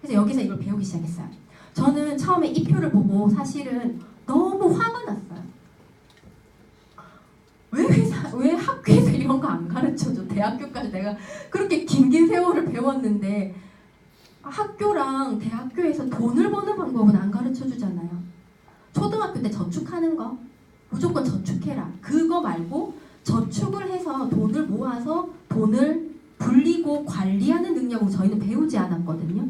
그래서 여기서 이걸 배우기 시작했어요. 저는 처음에 이 표를 보고 사실은 너무 화가 났어요. 왜 학교에서 이런 거 안 가르쳐줘? 대학교까지 내가 그렇게 긴 세월을 배웠는데 학교랑 대학교에서 돈을 버는 방법은 안 가르쳐주잖아요. 초등학교 때 저축하는 거 무조건 저축해라. 그거 말고 저축을 해서 돈을 모아서 돈을 불리고 관리하는 능력을 저희는 배우지 않았거든요.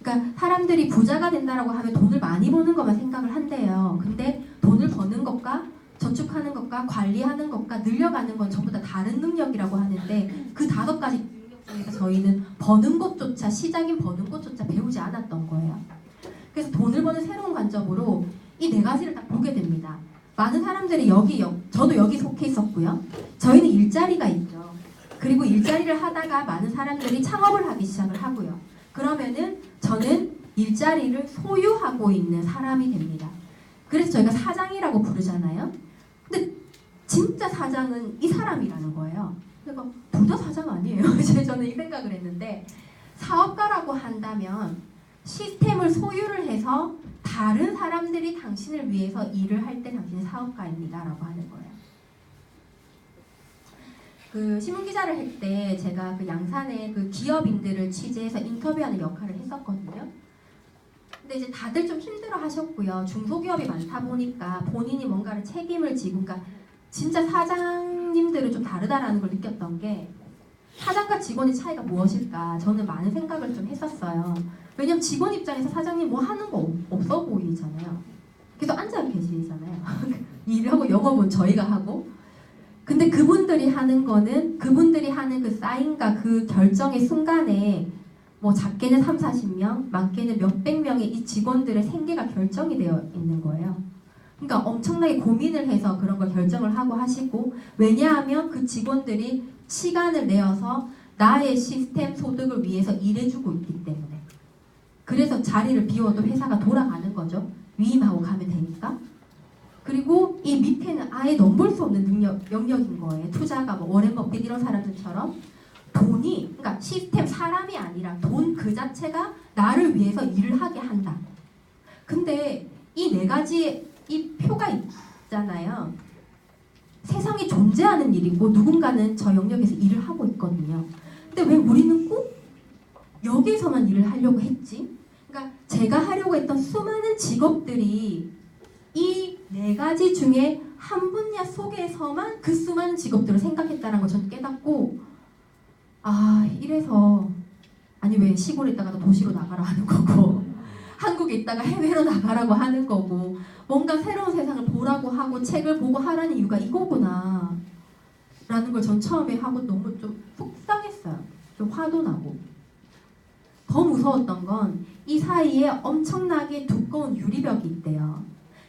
그러니까 사람들이 부자가 된다라고 하면 돈을 많이 버는 것만 생각을 한대요. 근데 돈을 버는 것과 저축하는 것과 관리하는 것과 늘려가는 건 전부 다 다른 능력이라고 하는데 그 5가지 능력 중에서 저희는 버는 것조차, 시작인 버는 것조차 배우지 않았던 거예요. 그래서 돈을 버는 새로운 관점으로 이 4가지를 딱 보게 됩니다. 많은 사람들이 저도 여기 속해 있었고요. 저희는 일자리가 있죠. 그리고 일자리를 하다가 많은 사람들이 창업을 하기 시작을 하고요. 그러면은 저는 일자리를 소유하고 있는 사람이 됩니다. 그래서 저희가 사장이라고 부르잖아요. 근데 진짜 사장은 이 사람이라는 거예요. 그러니까 둘 다 사장 아니에요. 저는 이 생각을 했는데 사업가라고 한다면 시스템을 소유를 해서 다른 사람들이 당신을 위해서 일을 할 때 당신이 사업가입니다 라고 하는 거예요. 그 신문기자를 할 때 제가 그 양산의 그 기업인들을 취재해서 인터뷰하는 역할을 했었거든요. 근데 이제 다들 좀 힘들어 하셨고요. 중소기업이 많다 보니까 본인이 뭔가를 책임을 지고, 그러니까 진짜 사장님들은 좀 다르다라는 걸 느꼈던 게 사장과 직원의 차이가 무엇일까? 저는 많은 생각을 좀 했었어요. 왜냐면 직원 입장에서 사장님 뭐 하는 거 없어 보이잖아요. 계속 앉아 계시잖아요. 일하고 영업은 저희가 하고. 근데 그분들이 하는 거는 그분들이 하는 그 사인과 그 결정의 순간에 뭐 작게는 3, 40명, 많게는 몇백 명의 이 직원들의 생계가 결정이 되어 있는 거예요. 그러니까 엄청나게 고민을 해서 그런 걸 결정을 하고 하시고, 왜냐하면 그 직원들이 시간을 내어서 나의 시스템 소득을 위해서 일해주고 있기 때문에. 그래서 자리를 비워도 회사가 돌아가는 거죠. 위임하고 가면 되니까. 그리고 이 밑에는 아예 넘볼 수 없는 영역인 거예요. 투자가 뭐 워렌 버핏 이런 사람들처럼 돈이, 그러니까 시스템 사람이 아니라 돈 그 자체가 나를 위해서 일을 하게 한다. 근데 이 네 가지 이 표가 있잖아요. 세상에 존재하는 일이고 누군가는 저 영역에서 일을 하고 있거든요. 근데 왜 우리는 꼭 여기서만 일을 하려고 했지? 그러니까 제가 하려고 했던 수많은 직업들이 이 네 가지 중에 한 분야 속에서만 그 수많은 직업들을 생각했다는 걸 저는 깨닫고, 아, 이래서 아니 왜 시골에 있다가 도시로 나가라 하는 거고 한국에 있다가 해외로 나가라고 하는 거고 뭔가 새로운 세상을 보라고 하고 책을 보고 하라는 이유가 이거구나 라는 걸 전 처음에 하고 너무 좀 속상했어요. 좀 화도 나고. 더 무서웠던 건 이 사이에 엄청나게 두꺼운 유리벽이 있대요.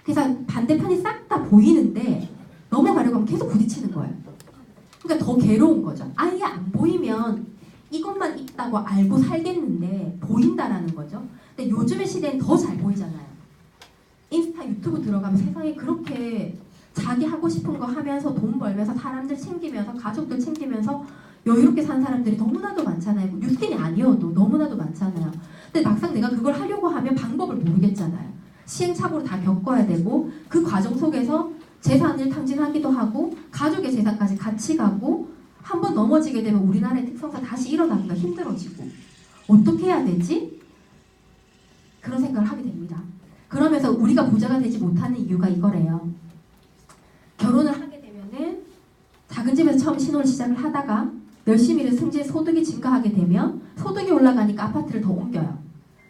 그래서 반대편이 싹 다 보이는데 넘어가려고 하면 계속 부딪히는 거예요. 그러니까 더 괴로운 거죠. 아예 안 보이면 이것만 있다고 알고 살겠는데 보인다라는 거죠. 근데 요즘의 시대는 더 잘 보이잖아요. 인스타 유튜브 들어가면 세상에 그렇게 자기 하고 싶은 거 하면서 돈 벌면서 사람들 챙기면서 가족들 챙기면서 여유롭게 사는 사람들이 너무나도 많잖아요. 뉴스킨이 아니어도 너무나도 많잖아요. 근데 막상 내가 그걸 하려고 하면 방법을 모르겠잖아요. 시행착오를 다 겪어야 되고 그 과정 속에서 재산을 탕진하기도 하고 가족의 재산까지 같이 가고 한번 넘어지게 되면 우리나라의 특성상 다시 일어나기가 힘들어지고 어떻게 해야 되지? 그런 생각을 하게 됩니다. 그러면서 우리가 부자가 되지 못하는 이유가 이거래요. 결혼을 하게 되면은 작은 집에서 처음 신혼을 시작을 하다가 열심히 일해서 승진 소득이 증가하게 되면 소득이 올라가니까 아파트를 더 옮겨요.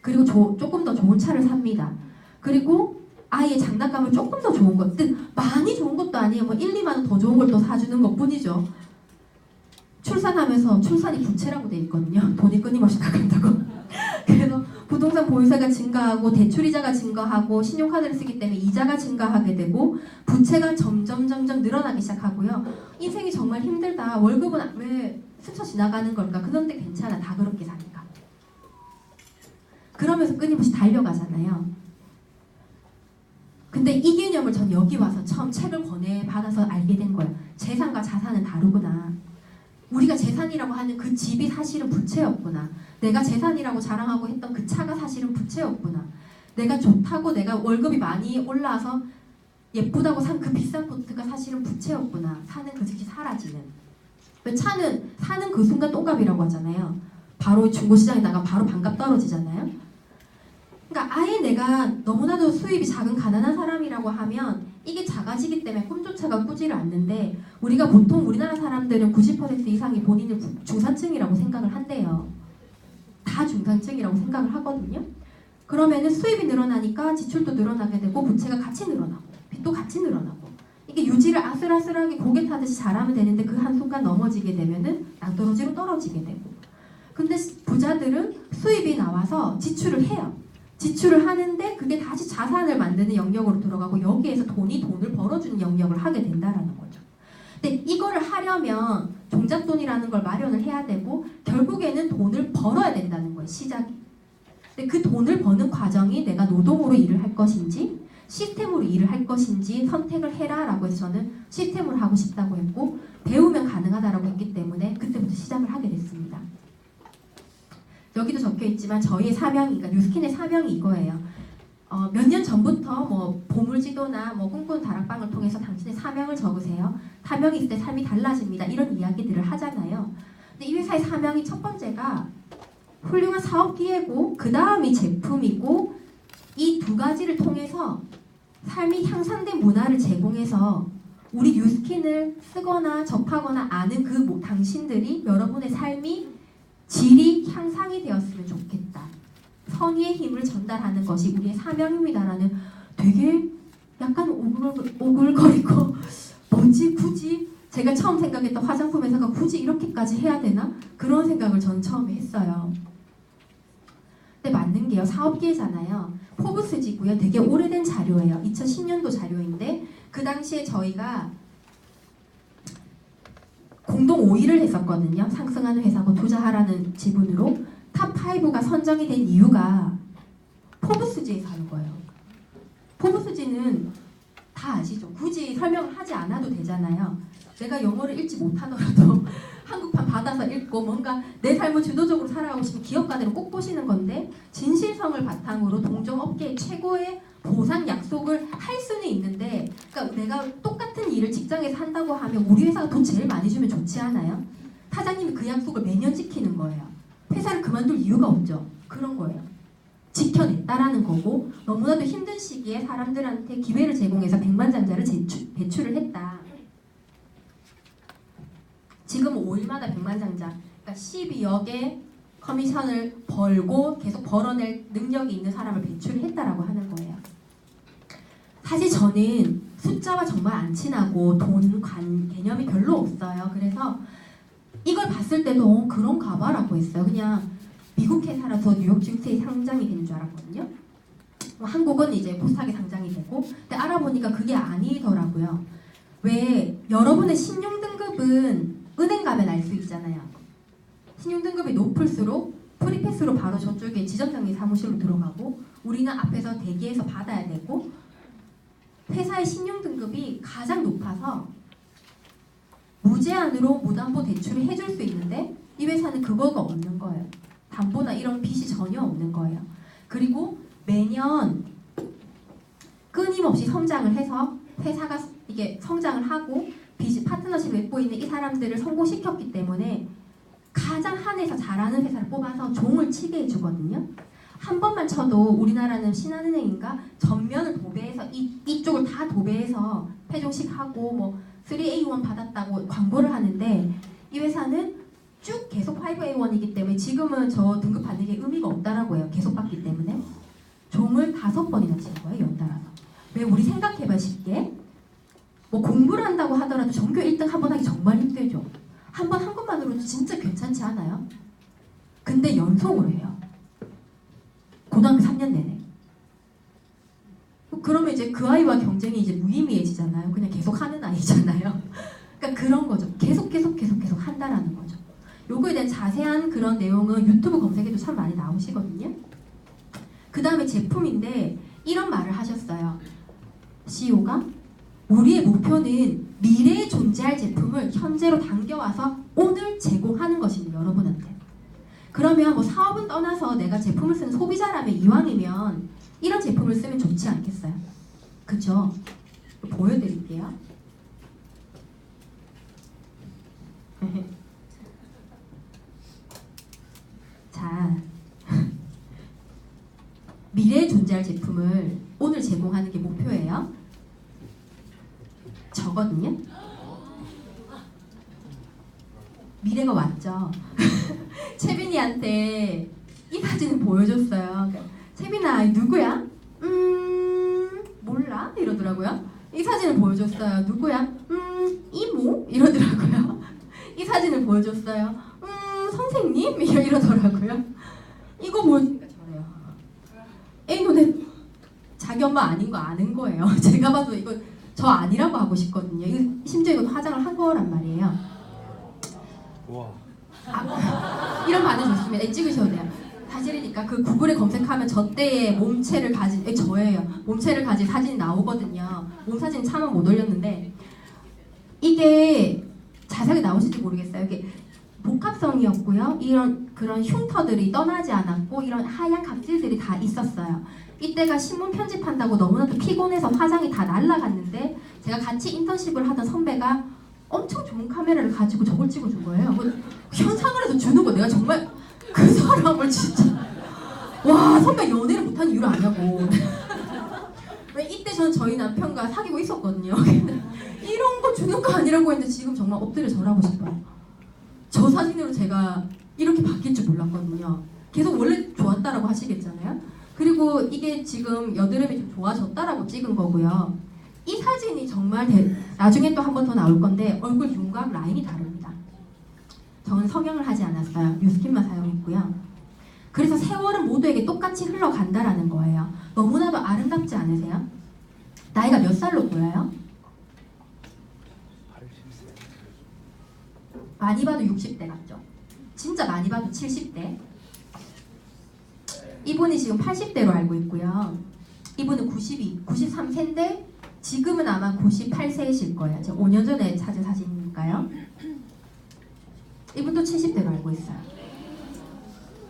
그리고 조금 더 좋은 차를 삽니다. 그리고 아이의 장난감을 조금 더 좋은 것, 많이 좋은 것도 아니에요. 뭐 1, 2만 원 더 좋은 걸 또 사주는 것 뿐이죠. 출산하면서 출산이 부채라고 돼 있거든요. 돈이 끊임없이 나간다고. 그래서 부동산 보유세가 증가하고 대출이자가 증가하고 신용카드를 쓰기 때문에 이자가 증가하게 되고 부채가 점점 늘어나기 시작하고요. 인생이 정말 힘들다. 월급은 왜 스쳐 지나가는 걸까? 그런데 괜찮아. 다 그렇게 사니까. 그러면서 끊임없이 달려가잖아요. 근데 이 개념을 전 여기 와서 처음 책을 권해받아서 알게 된 거예요. 재산과 자산은 다르구나. 우리가 재산이라고 하는 그 집이 사실은 부채였구나. 내가 재산이라고 자랑하고 했던 그 차가 사실은 부채였구나. 내가 좋다고 내가 월급이 많이 올라와서 예쁘다고 산 그 비싼 보트가 사실은 부채였구나. 사는 그 즉시 사라지는. 왜 차는 사는 그 순간 똥값이라고 하잖아요. 바로 중고시장에 나가 바로 반값 떨어지잖아요. 그러니까 아예 내가 너무나도 수입이 작은 가난한 사람이라고 하면 이게 작아지기 때문에 꿈조차가 꾸지를 않는데 우리가 보통 우리나라 사람들은 90% 이상이 본인을 중산층이라고 생각을 한대요. 다 중산층이라고 생각을 하거든요. 그러면은 수입이 늘어나니까 지출도 늘어나게 되고 부채가 같이 늘어나고 빚도 같이 늘어나고 이게 유지를 아슬아슬하게 고개 타듯이 잘하면 되는데 그 한순간 넘어지게 되면은 낭떠러지로 떨어지게 되고. 근데 부자들은 수입이 나와서 지출을 해요. 지출을 하는데 그게 다시 자산을 만드는 영역으로 들어가고 여기에서 돈을 벌어주는 영역을 하게 된다라는 거죠. 근데 이거를 하려면 종잣돈이라는 걸 마련을 해야 되고 결국에는 돈을 벌어야 된다는 거예요. 시작이. 근데 그 돈을 버는 과정이 내가 노동으로 일을 할 것인지 시스템으로 일을 할 것인지 선택을 해라 라고 해서 저는 시스템으로 하고 싶다고 했고 배우면 가능하다라고 했기 때문에 그때부터 시작을 하게 됐습니다. 여기도 적혀있지만 저희의 사명이, 그러니까 뉴스킨의 사명이 이거예요. 몇 년 전부터 뭐 보물지도나 뭐 꿈꾸는 다락방을 통해서 당신의 사명을 적으세요. 사명이 있을 때 삶이 달라집니다. 이런 이야기들을 하잖아요. 근데 이 회사의 사명이 첫 번째가 훌륭한 사업 기회고 그 다음이 제품이고 이 두 가지를 통해서 삶이 향상된 문화를 제공해서 우리 뉴스킨을 쓰거나 접하거나 아는 그 당신들이 여러분의 삶이 질이 향상이 되었으면 좋겠다. 선의의 힘을 전달하는 것이 우리의 사명입니다라는 되게 약간 오글거리고 뭐지 굳이 제가 처음 생각했던 화장품 회사가 굳이 이렇게까지 해야 되나? 그런 생각을 저는 처음에 했어요. 근데 맞는 게요. 사업계잖아요. 포브스지고요. 되게 오래된 자료예요. 2010년도 자료인데 그 당시에 저희가 공동 5위를 했었거든요. 상승하는 회사고 투자하라는 지분으로. 탑5가 선정이 된 이유가 포브스지에서 하는 거예요. 포브스지는 다 아시죠? 굳이 설명을 하지 않아도 되잖아요. 내가 영어를 읽지 못하더라도 한국판 받아서 읽고 뭔가 내 삶을 주도적으로 살아가고 싶은 기업가들은 꼭 보시는 건데 진실성을 바탕으로 동종업계의 최고의 보상 약속을 할 수는 있는데 그러니까 내가 똑같은 일을 직장에서 한다고 하면 우리 회사가 돈 제일 많이 주면 좋지 않아요? 사장님이 그 약속을 매년 지키는 거예요. 회사를 그만둘 이유가 없죠. 그런 거예요. 지켜냈다라는 거고 너무나도 힘든 시기에 사람들한테 기회를 제공해서 백만장자를 배출을 했다. 지금 5일마다 백만장자, 그러니까 12억의 커미션을 벌고 계속 벌어낼 능력이 있는 사람을 배출을 했다라고 하는 거예요. 사실 저는 숫자와 정말 안 친하고 돈 개념이 별로 없어요. 그래서 이걸 봤을 때도 그런가 봐라고 했어요. 그냥 미국 회사라서 뉴욕 증시에 상장이 되는 줄 알았거든요. 한국은 이제 코스닥에 상장이 되고 근데 알아보니까 그게 아니더라고요. 왜 여러분의 신용등급은 은행 가면 알 수 있잖아요. 신용등급이 높을수록 프리패스로 바로 저쪽에 지점장님 사무실로 들어가고 우리는 앞에서 대기해서 받아야 되고 회사의 신용등급이 가장 높아서 무제한으로 무담보 대출을 해줄 수 있는데 이 회사는 그거가 없는 거예요. 담보나 이런 빚이 전혀 없는 거예요. 그리고 매년 끊임없이 성장을 해서 회사가 이게 성장을 하고 빚 파트너십을 맺고 있는 이 사람들을 성공시켰기 때문에 가장 한해서 잘하는 회사를 뽑아서 종을 치게 해주거든요. 한 번만 쳐도 우리나라는 신한은행인가 전면을 도배해서 이쪽을 다 도배해서 패종식하고 뭐 3A1 받았다고 광고를 하는데 이 회사는 쭉 계속 5A1이기 때문에 지금은 저 등급 받는 게 의미가 없다라고 해요. 계속 받기 때문에 종을 5번이나 친 거예요. 연달아서. 왜 우리 생각해봐 쉽게 뭐 공부를 한다고 하더라도 전교 1등 한 번 하기 정말 힘들죠. 한 번 한 것만으로도 진짜 괜찮지 않아요? 근데 연속으로 해요. 고등학교 3년 내내. 그러면 이제 그 아이와 경쟁이 이제 무의미해지잖아요. 그냥 계속 하는 아이잖아요. 그러니까 그런 거죠. 계속 한다라는 거죠. 요거에 대한 자세한 그런 내용은 유튜브 검색에도 참 많이 나오시거든요. 그 다음에 제품인데 이런 말을 하셨어요. CEO가 우리의 목표는 미래에 존재할 제품을 현재로 당겨와서 오늘 제공하는 것입니다. 여러분한테. 그러면 뭐 사업은 떠나서 내가 제품을 쓰는 소비자라면 이왕이면 이런 제품을 쓰면 좋지 않겠어요? 그쵸? 보여드릴게요. 자, 미래에 존재할 제품을 오늘 제공하는 게 목표예요. 저거든요. 미래가 왔죠. 채빈이한테 이 사진을 보여줬어요. 그러니까, 채빈아 누구야? 몰라 이러더라고요. 이 사진을 보여줬어요. 누구야? 이모 이러더라고요. 이 사진을 보여줬어요. 선생님 이러더라고요. 이거 보니까 저래요. 에이 너네 자기 엄마 아닌 거 아는 거예요. 제가 봐도 이거 저 아니라고 하고 싶거든요. 심지어 이건 화장을 한 거란 말이에요. 와. 이런 반응 좋습니다. 찍으셔도 돼요. 사실이니까 그 구글에 검색하면 저 때의 몸체를 가진 저예요. 몸체를 가진 사진이 나오거든요. 몸 사진 차마 못 올렸는데 이게 자세하게 나오실지 모르겠어요. 이게 복합성이었고요. 이런 그런 흉터들이 떠나지 않았고 이런 하얀 각질들이 다 있었어요. 이때가 신문 편집한다고 너무나도 피곤해서 화장이 다 날아갔는데 제가 같이 인턴십을 하던 선배가 엄청 좋은 카메라를 가지고 저걸 찍어준 거예요. 현상을 해서 주는 거 내가 정말 그 사람을 진짜 와 선배 연애를 못한 이유를 아냐고. 왜 이때 저는 저희 남편과 사귀고 있었거든요. 이런 거 주는 거 아니라고 했는데 지금 정말 엎드려 절하고 싶어요. 저 사진으로 제가 이렇게 바뀔 줄 몰랐거든요. 계속 원래 좋았다라고 하시겠잖아요. 그리고 이게 지금 여드름이 좀 좋아졌다라고 찍은 거고요. 이 사진이 정말 나중에 또 한 번 더 나올 건데 얼굴 윤곽 라인이 다릅니다. 저는 성형을 하지 않았어요. 뉴스킨만 사용했고요. 그래서 세월은 모두에게 똑같이 흘러간다라는 거예요. 너무나도 아름답지 않으세요? 나이가 몇 살로 보여요? 많이 봐도 60대 같죠? 진짜 많이 봐도 70대. 이분이 지금 80대로 알고 있고요. 이분은 93세인데 지금은 아마 98세이실 거예요. 제가 5년 전에 찾은 사진이니까요. 이분도 70대로 알고 있어요.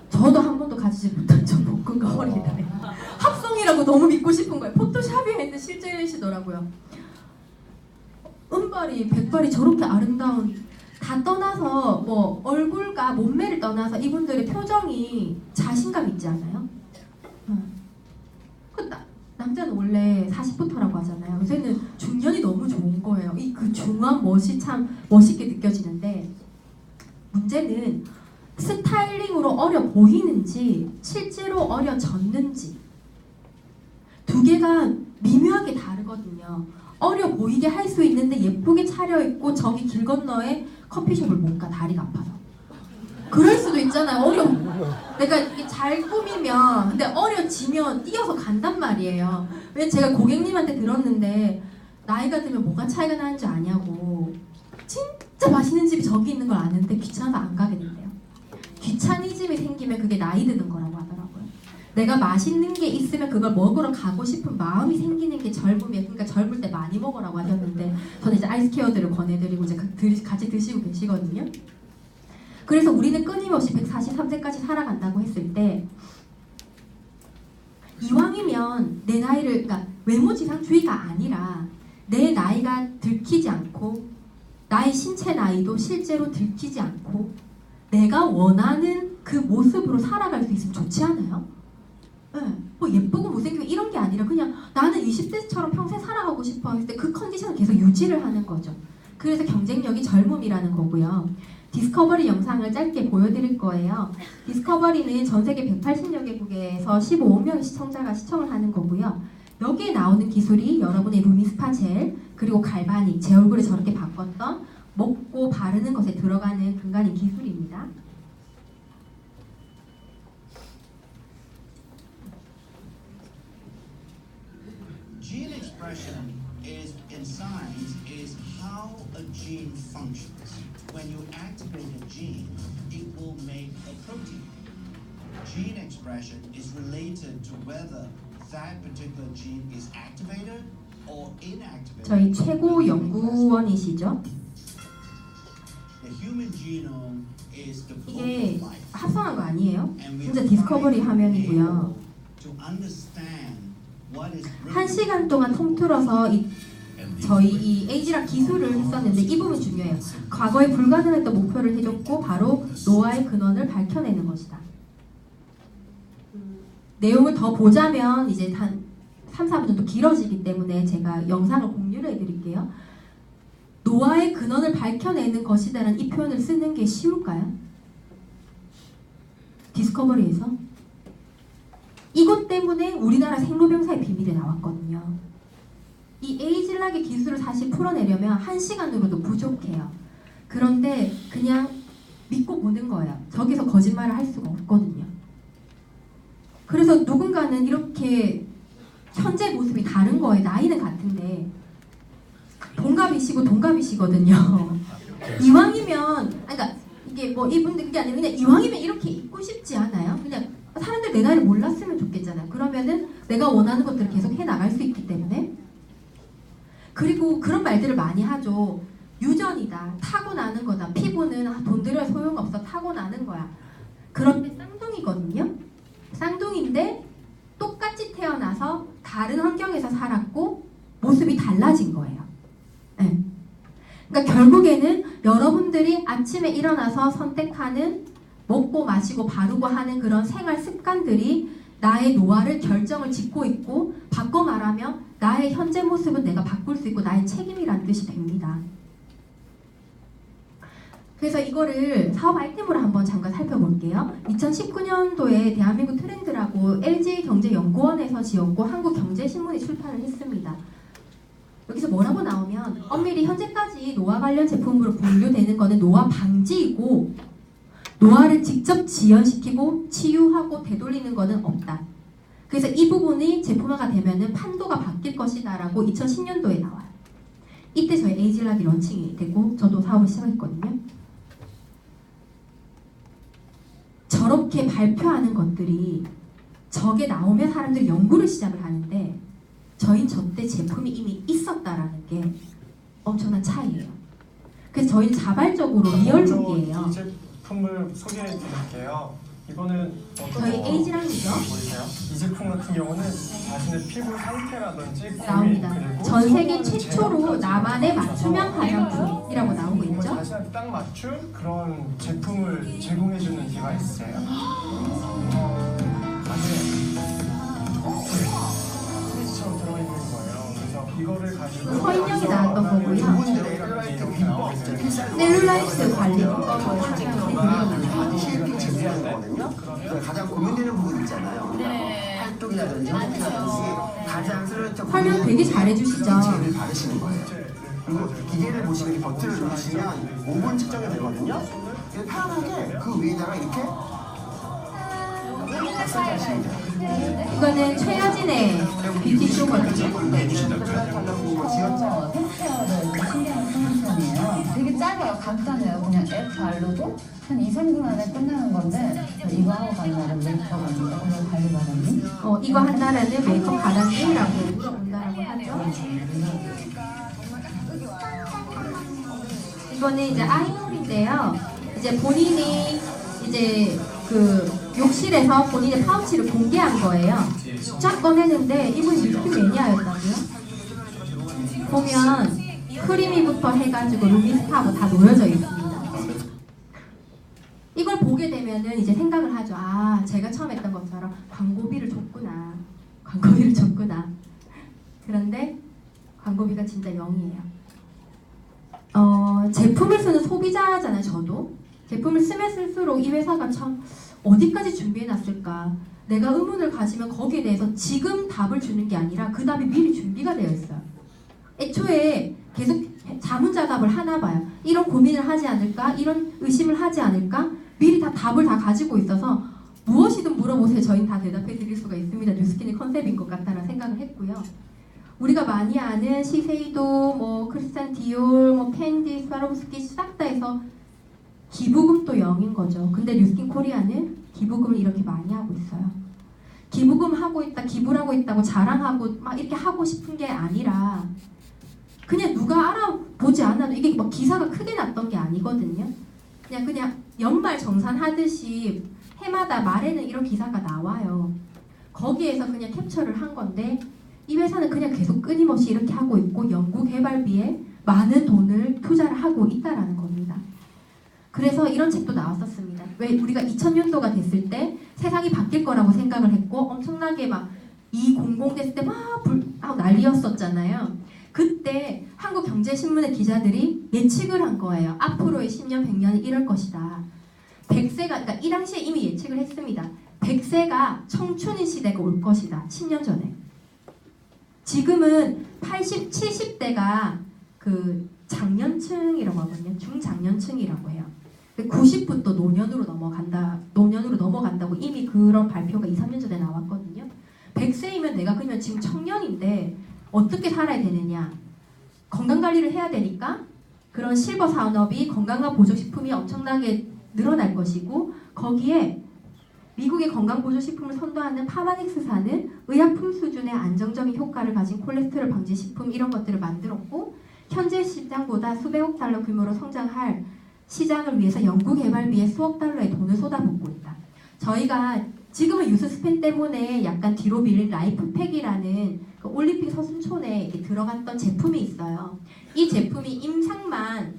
저도 한 번도 가지지 못한 저 복근과 허리를 합성이라고 너무 믿고 싶은 거예요. 포토샵이 했는데 실제이시더라고요. 은발이 백발이 저렇게 아름다운, 다 떠나서 뭐 얼굴과 몸매를 떠나서 이분들의 표정이 자신감 있지 않아요? 남자는 원래 40부터라고 하잖아요. 요새는 중년이 너무 좋은 거예요. 이 그 중후한 멋이 참 멋있게 느껴지는데, 문제는 스타일링으로 어려 보이는지 실제로 어려졌는지 두 개가 미묘하게 다르거든요. 어려 보이게 할 수 있는데 예쁘게 차려입고 저기 길 건너에 커피숍을 못 가, 다리가 아파서. 그럴 수도 있잖아요. 내가 이게 잘 꾸미면, 근데 어려지면 뛰어서 간단 말이에요. 왜 제가 고객님한테 들었는데 나이가 들면 뭐가 차이가 나는 줄 아냐고. 진짜 맛있는 집이 저기 있는 걸 아는데 귀찮아서 안 가게 된대요. 귀차니즘이 생기면 그게 나이 드는 거라고 하더라고요. 내가 맛있는 게 있으면 그걸 먹으러 가고 싶은 마음이 생기는 게 젊으면, 그러니까 젊을 때 많이 먹으라고 하셨는데 저는 이제 아이스케어들을 권해드리고 이제 같이 드시고 계시거든요. 그래서 우리는 끊임없이 143세까지 살아간다고 했을 때, 이왕이면 내 나이를, 그러니까 외모지상주의가 아니라 내 나이가 들키지 않고 나의 신체 나이도 실제로 들키지 않고 내가 원하는 그 모습으로 살아갈 수 있으면 좋지 않아요? 네. 뭐 예쁘고 못생기고 이런 게 아니라 그냥 나는 20대처럼 평생 살아가고 싶어 했을 때 그 컨디션을 계속 유지를 하는 거죠. 그래서 경쟁력이 젊음이라는 거고요. 디스커버리 영상을 짧게 보여드릴 거예요. 디스커버리는 전 세계 180여 개국에서 15억 명의 시청자가 시청을 하는 거고요. 여기에 나오는 기술이 여러분의 루미스파 젤, 그리고 갈바닉, 제 얼굴을 저렇게 바꿨던 먹고 바르는 것에 들어가는 근간인 기술입니다. Gene expression is in science is how a gene functions. When you activate a gene, it will make a protein. Gene expression is related to whether that particular gene is activated or inactivated. 저희 최고 연구원이시죠? The human genome is the book 이게 of life. 합성한 거 아니에요? And we 진짜 are 디스커버리 finally 화면이고요. able to understand what is 1시간 동안 통틀어서 저희 이 에이지락 기술을 했었는데 이 부분 중요해요. 과거에 불가능했던 목표를 해줬고 바로 노화의 근원을 밝혀내는 것이다. 내용을 더 보자면 이제 한 3, 4분 정도 길어지기 때문에 제가 영상을 공유를 해드릴게요. 노화의 근원을 밝혀내는 것이다라는 이 표현을 쓰는 게 쉬울까요? 디스커버리에서? 이것 때문에 우리나라 생로병사의 비밀이 나왔거든요. 이 에이즐락의 기술을 사실 풀어내려면 1시간으로도 부족해요. 그런데 그냥 믿고 보는 거예요. 저기서 거짓말을 할 수가 없거든요. 그래서 누군가는 이렇게 현재 모습이 다른 거예요. 나이는 같은데 동갑이시고 동갑이시거든요. 이왕이면, 그러니까 이게 뭐 이분들 그게 아니라 그냥 이왕이면 이렇게 입고 싶지 않아요? 그냥 사람들 내 나이를 몰랐으면 좋겠잖아요. 그러면은 내가 원하는 것들을 계속 해나갈 수 있기 때문에. 그리고 그런 말들을 많이 하죠. 유전이다, 타고나는 거다, 피부는 돈 들여 소용없어, 타고나는 거야. 그런데 쌍둥이거든요. 쌍둥이인데 똑같이 태어나서 다른 환경에서 살았고 모습이 달라진 거예요. 네. 그러니까 결국에는 여러분들이 아침에 일어나서 선택하는 먹고 마시고 바르고 하는 그런 생활 습관들이 나의 노화를 결정을 짓고 있고, 바꿔 말하면 나의 현재 모습은 내가 바꿀 수 있고 나의 책임이라는 뜻이 됩니다. 그래서 이거를 사업 아이템으로 한번 잠깐 살펴볼게요. 2019년도에 대한민국 트렌드라고 LG경제연구원에서 지었고 한국경제신문이 출판을 했습니다. 여기서 뭐라고 나오면 엄밀히 현재까지 노화 관련 제품으로 분류되는 거는 노화 방지이고 노화를 직접 지연시키고 치유하고 되돌리는 거는 없다. 그래서 이 부분이 제품화가 되면은 판도가 바뀔 것이다라고 2010년도에 나와요. 이때 저희 에이지락이 런칭이 되고 저도 사업을 시작했거든요. 저렇게 발표하는 것들이 저게 나오면 사람들이 연구를 시작을 하는데 저희는 저때 제품이 이미 있었다라는 게 엄청난 차이예요. 그래서 저희는 자발적으로 리얼룩이에요. 이 제품을 소개해 드릴게요. 이거는 저희 에이지락이죠. 보이세요? 이 제품 같은 경우는 자신의 피부 상태라든지 고민, 나옵니다. 그리고 전 세계 피부 최초로 제형까지 나만의 맞춰서 맞춤형 화장품이라고 나오고 정말 있죠. 자신한테 딱 맞춘 그런 제품을 제공해주는 디바이스예요. 스위치처럼 들어있는 거예요. 그래서 이거를 가지고 서인영이 나왔던 거고요. 셀룰라이트 관리 방법을 설명해 쉐이핑 제품인 거거든요. 그러니까 가장 고민되는 부분 있잖아요. 활동이라든지 호흡이라든지 가장 설명 되게 잘해주시죠. 젤을 바르시는 거예요. 그리고 기계를 보시면 이 버튼을 누르시면 5분 측정이 되거든요. 편하게 그 위에다가 이렇게 마사지하시면 돼요. 이거는 최여진의 뷰티쇼거든요. 헬스케어를 신경 쓰는 편이에요. 되게 짧아요. 간단해요. 그냥 앱 발로도 한 2, 3분 안에 끝나는 건데 이거 하고 간다는 메이크업 아니고 오늘 관리 받았니? 이거 한다라는 메이크업 가단이라고 물어본다라고 하죠. 이거는 이제 아이놀인데요. 이제 본인이 이제 그 욕실에서 본인의 파우치를 공개한 거예요. 쫙 꺼내는데 이분이 뮤스킨 매니아였다고요? 보면 크리미부터 해가지고 루미스타하고 다 놓여져 있습니다. 이걸 보게 되면은 이제 생각을 하죠. 아, 제가 처음 했던 것처럼 광고비를 줬구나. 광고비를 줬구나. 그런데 광고비가 진짜 0이에요. 제품을 쓰는 소비자잖아요, 저도. 제품을 쓰면 쓸수록 이 회사가 참 어디까지 준비해놨을까. 내가 의문을 가지면 거기에 대해서 지금 답을 주는 게 아니라 그 답이 미리 준비가 되어 있어요. 애초에 계속 자문자답을 하나 봐요. 이런 고민을 하지 않을까? 이런 의심을 하지 않을까? 미리 다 답을 다 가지고 있어서 무엇이든 물어보세요. 저희는 다 대답해 드릴 수가 있습니다. 뉴스킨의 컨셉인 것 같다는 생각을 했고요. 우리가 많이 아는 시세이도, 뭐 크리스찬 디올, 뭐 펜디, 스와로브스키 싹 다 해서 기부금도 0인 거죠. 근데 뉴스킨 코리아는 기부금을 이렇게 많이 하고 있어요. 기부금 하고 있다, 기부를 하고 있다고 자랑하고 막 이렇게 하고 싶은 게 아니라 그냥 누가 알아보지 않아도 이게 막 기사가 크게 났던 게 아니거든요. 그냥 연말 정산하듯이 해마다 말에는 이런 기사가 나와요. 거기에서 그냥 캡처를 한 건데 이 회사는 그냥 계속 끊임없이 이렇게 하고 있고 연구 개발비에 많은 돈을 투자를 하고 있다라는 겁니다. 그래서 이런 책도 나왔었습니다. 왜 우리가 2000년도가 됐을 때 세상이 바뀔 거라고 생각을 했고 엄청나게 막 2000 됐을 때 막 난리였었잖아요. 그때 한국경제신문의 기자들이 예측을 한 거예요. 앞으로의 10년, 100년은 이럴 것이다. 100세가, 그러니까 이 당시에 이미 예측을 했습니다. 100세가 청춘인 시대가 올 것이다. 10년 전에. 지금은 80, 70대가 그 장년층이라고 하거든요. 중장년층이라고 해요. 90부터 노년으로 넘어간다고 이미 그런 발표가 2, 3년 전에 나왔거든요. 100세이면 내가 그러면 지금 청년인데 어떻게 살아야 되느냐? 건강관리를 해야 되니까 그런 실버 산업이 건강한 보조식품이 엄청나게 늘어날 것이고 거기에 미국의 건강보조식품을 선도하는 파마닉스사는 의약품 수준의 안정적인 효과를 가진 콜레스테롤 방지 식품 이런 것들을 만들었고 현재 시장보다 수백억 달러 규모로 성장할 시장을 위해서 연구개발비에 수억 달러의 돈을 쏟아붓고 있다. 저희가 지금은 유스 스팸 때문에 약간 뒤로 밀린 라이프팩이라는 그 올림픽 서순촌에 이렇게 들어갔던 제품이 있어요. 이 제품이 임상만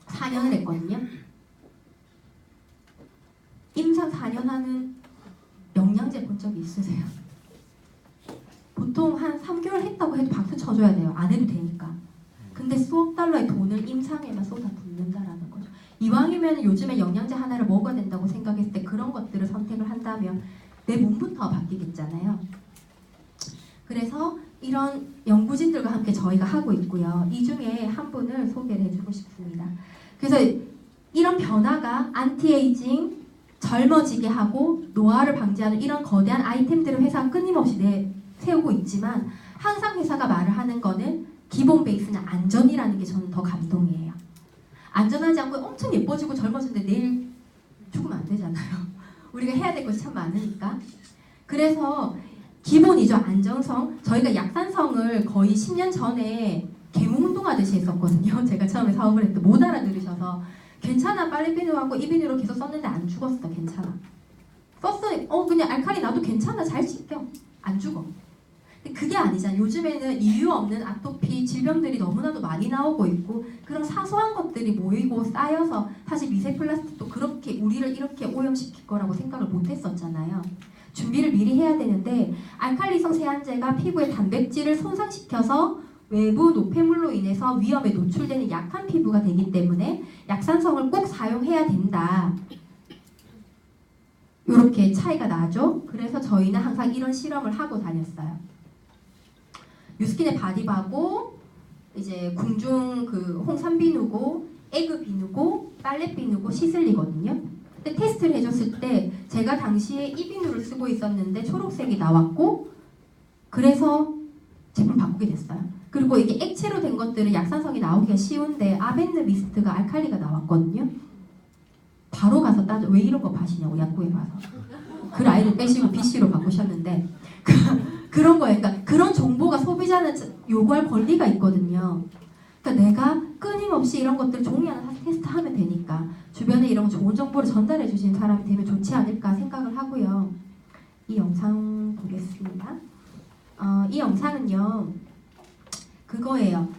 4년을 했거든요. 임상 4년 하는 영양제 본 적이 있으세요? 보통 한 3개월 했다고 해도 박수 쳐줘야 돼요. 안 해도 되니까. 근데 수억 달러의 돈을 임상에만 쏟아붓는다라는 거죠. 이왕이면 요즘에 영양제 하나를 먹어야 된다고 생각했을 때 그런 것들을 선택을 한다면 내 몸부터 바뀌겠잖아요. 그래서 이런 연구진들과 함께 저희가 하고 있고요. 이 중에 한 분을 소개를 해주고 싶습니다. 그래서 이런 변화가 안티에이징, 젊어지게 하고 노화를 방지하는 이런 거대한 아이템들을 회사가 끊임없이 세우고 있지만 항상 회사가 말을 하는 거는 기본 베이스는 안전이라는 게 저는 더 감동이에요. 안전하지 않고 엄청 예뻐지고 젊어지는데 내일 죽으면 안 되잖아요. 우리가 해야 될 것이 참 많으니까. 그래서 기본이죠. 안정성. 저희가 약산성을 거의 10년 전에 개몽운동하듯이 했었거든요. 제가 처음에 사업을 했을 때 못 알아들으셔서 괜찮아 빨리 비누하고 이 비누로 계속 썼는데 안 죽었어. 괜찮아. 썼어. 그냥 알칼리 나도 괜찮아. 잘 씻겨. 안 죽어. 근데 그게 아니잖아. 요즘에는 이유 없는 아토피 질병들이 너무나도 많이 나오고 있고 그런 사소한 것들이 모이고 쌓여서 사실 미세 플라스틱도 그렇게 우리를 이렇게 오염시킬 거라고 생각을 못 했었잖아요. 준비를 미리 해야 되는데 알칼리성 세안제가 피부의 단백질을 손상시켜서 외부 노폐물로 인해서 위험에 노출되는 약한 피부가 되기 때문에 약산성을 꼭 사용해야 된다. 이렇게 차이가 나죠. 그래서 저희는 항상 이런 실험을 하고 다녔어요. 뉴스킨의 바디바고 이제 궁중 그 홍삼 비누고 에그 비누고 빨래 비누고 시슬리거든요. 근데 테스트를 해줬을 때 제가 당시에 이 비누를 쓰고 있었는데 초록색이 나왔고 그래서 제품 바꾸게 됐어요. 그리고 이게 액체로 된 것들은 약산성이 나오기가 쉬운데 아벤느 미스트가 알칼리가 나왔거든요. 바로 가서 따져. 왜 이런 거 파시냐고 약국에 가서. 그 라인을 빼시고 BC로 바꾸셨는데 그런 거예요. 그러니까 그런 정보가 소비자는 요구할 권리가 있거든요. 그러니까 내가 끊임없이 이런 것들 종이 하나 사서 테스트하면 되니까 주변에 이런 좋은 정보를 전달해 주시는 사람이 되면 좋지 않을까 생각을 하고요. 이 영상 보겠습니다. 이 영상은요. 그거예요.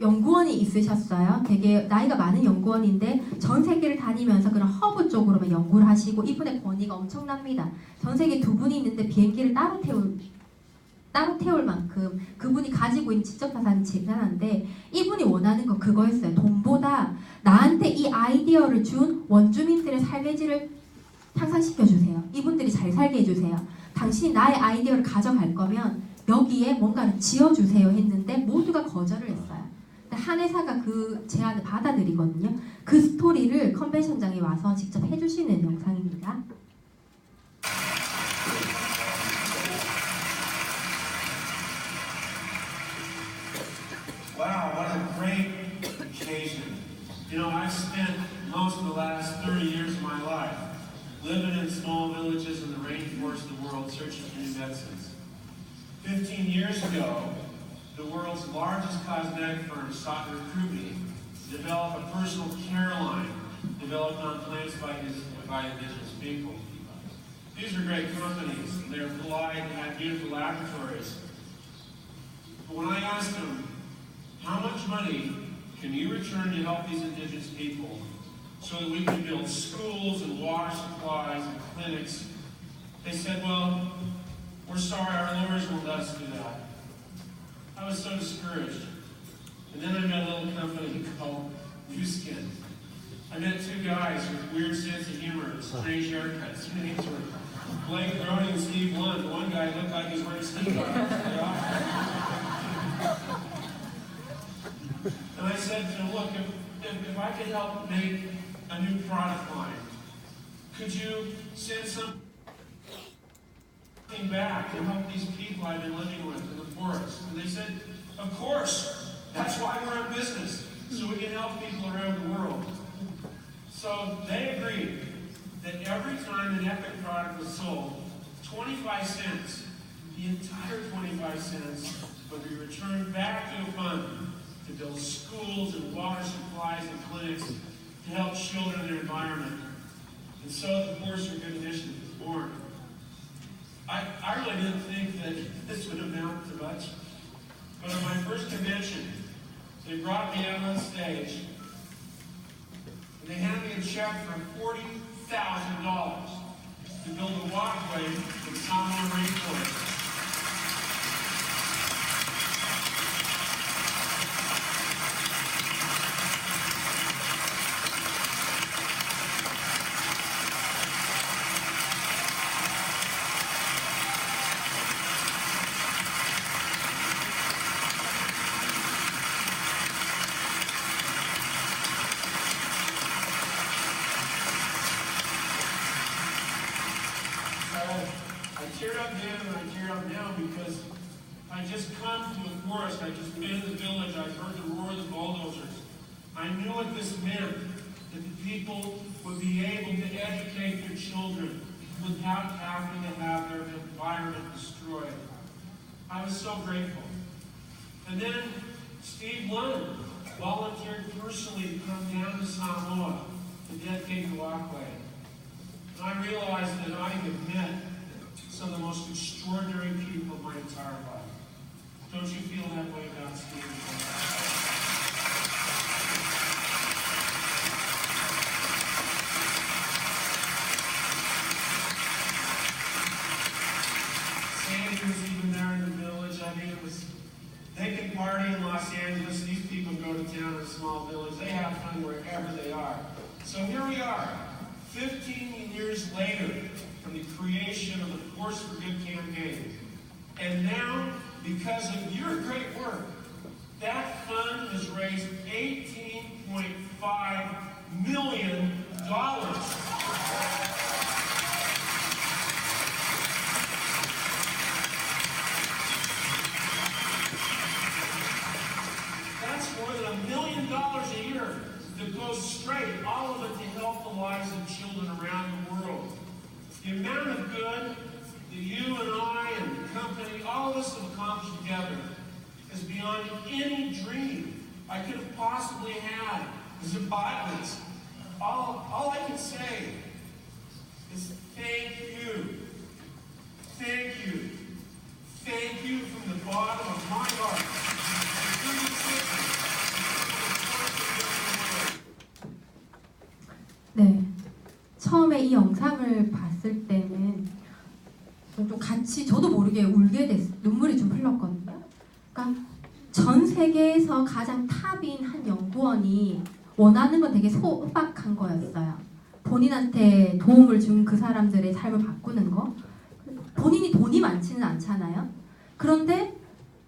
연구원이 있으셨어요. 되게 나이가 많은 연구원인데 전 세계를 다니면서 그런 허브 쪽으로만 연구를 하시고 이분의 권위가 엄청납니다. 전 세계 두 분이 있는데 비행기를 따로 태울 만큼 그분이 가지고 있는 지적 자산이 대단한데 이분이 원하는 거 그거였어요. 돈보다 나한테 이 아이디어를 준 원주민들의 삶의 질을 향상시켜주세요. 이분들이 잘 살게 해주세요. 당신이 나의 아이디어를 가져갈 거면 여기에 뭔가를 지어주세요 했는데 모두가 거절을 했어요. 한 회사가 그 제안을 받아들이거든요. 그 스토리를 컨벤션장에 와서 직접 해주시는 영상입니다. Wow, what a great occasion. You know, I've spent most of the last 30 years of my life living in small villages in the rainforest of the world searching for new medicines. 15 years ago, the world's largest cosmetic firm sought to recruit me to develop a personal care line developed on plants by indigenous people. These are great companies, and they're polite and have beautiful laboratories. But when I asked them, how much money can you return to help these indigenous people so that we can build schools and water supplies and clinics, they said, well, we're sorry, our lawyers won't let us do that. I was so discouraged. And then I met a little company called New Skin. I met two guys with weird sense of humor and strange haircuts. Their names were Blake Brody and Steve Lund. The one guy looked like he was wearing Steve Lund. And I said to him, look, if I could help make a new product line, could you send something back to help these people I've been living with in the forest? And they said, of course, that's why we're in business, so we can help people around the world. So they agreed that every time an Epic product was sold, 25 cents, the entire 25 cents would be returned back to a fund to build schools and water supplies and clinics to help children in their environment. And so the Force for Good initiative was born. I really didn't think that this would amount to much, but at my first convention, they brought me out on stage, and they handed me a check for $40,000 to build a walkway from Samoa Rainforest. tourist. I'd just been in the village. I'd heard the roar of the bulldozers. I knew what this meant, that the people would be able to educate their children without having to have their environment destroyed. I was so grateful. And then Steve Lunn volunteered personally to come down to Samoa to dedicate the walkway. And I realized that I had met some of the most extraordinary people of my entire life. Don't you feel that way about Steve? Sandy was even there in the village. I mean, they can party in Los Angeles. These people go to town in a small village. They have fun wherever they are. So here we are, 15 years later from the creation of the Force for Good campaign. And now, because of your great work, that fund has raised $18.5 million. That's more than $1 million a year that goes straight, all of it to help the lives of children around the world. The amount of good that you and I and the company, all of us have accomplished together is beyond any dream I could have possibly had as a botanist. All I can say is thank you. Thank you. Thank you from the bottom of my heart. 네, 처음에 이 영상을 봤을 때는 좀 같이 저도 모르게 울게 됐어요. 눈물이 좀 흘렀거든요. 그러니까 전 세계에서 가장 탑인 한 연구원이 원하는 건 되게 소박한 거였어요. 본인한테 도움을 준 그 사람들의 삶을 바꾸는 거. 본인이 돈이 많지는 않잖아요. 그런데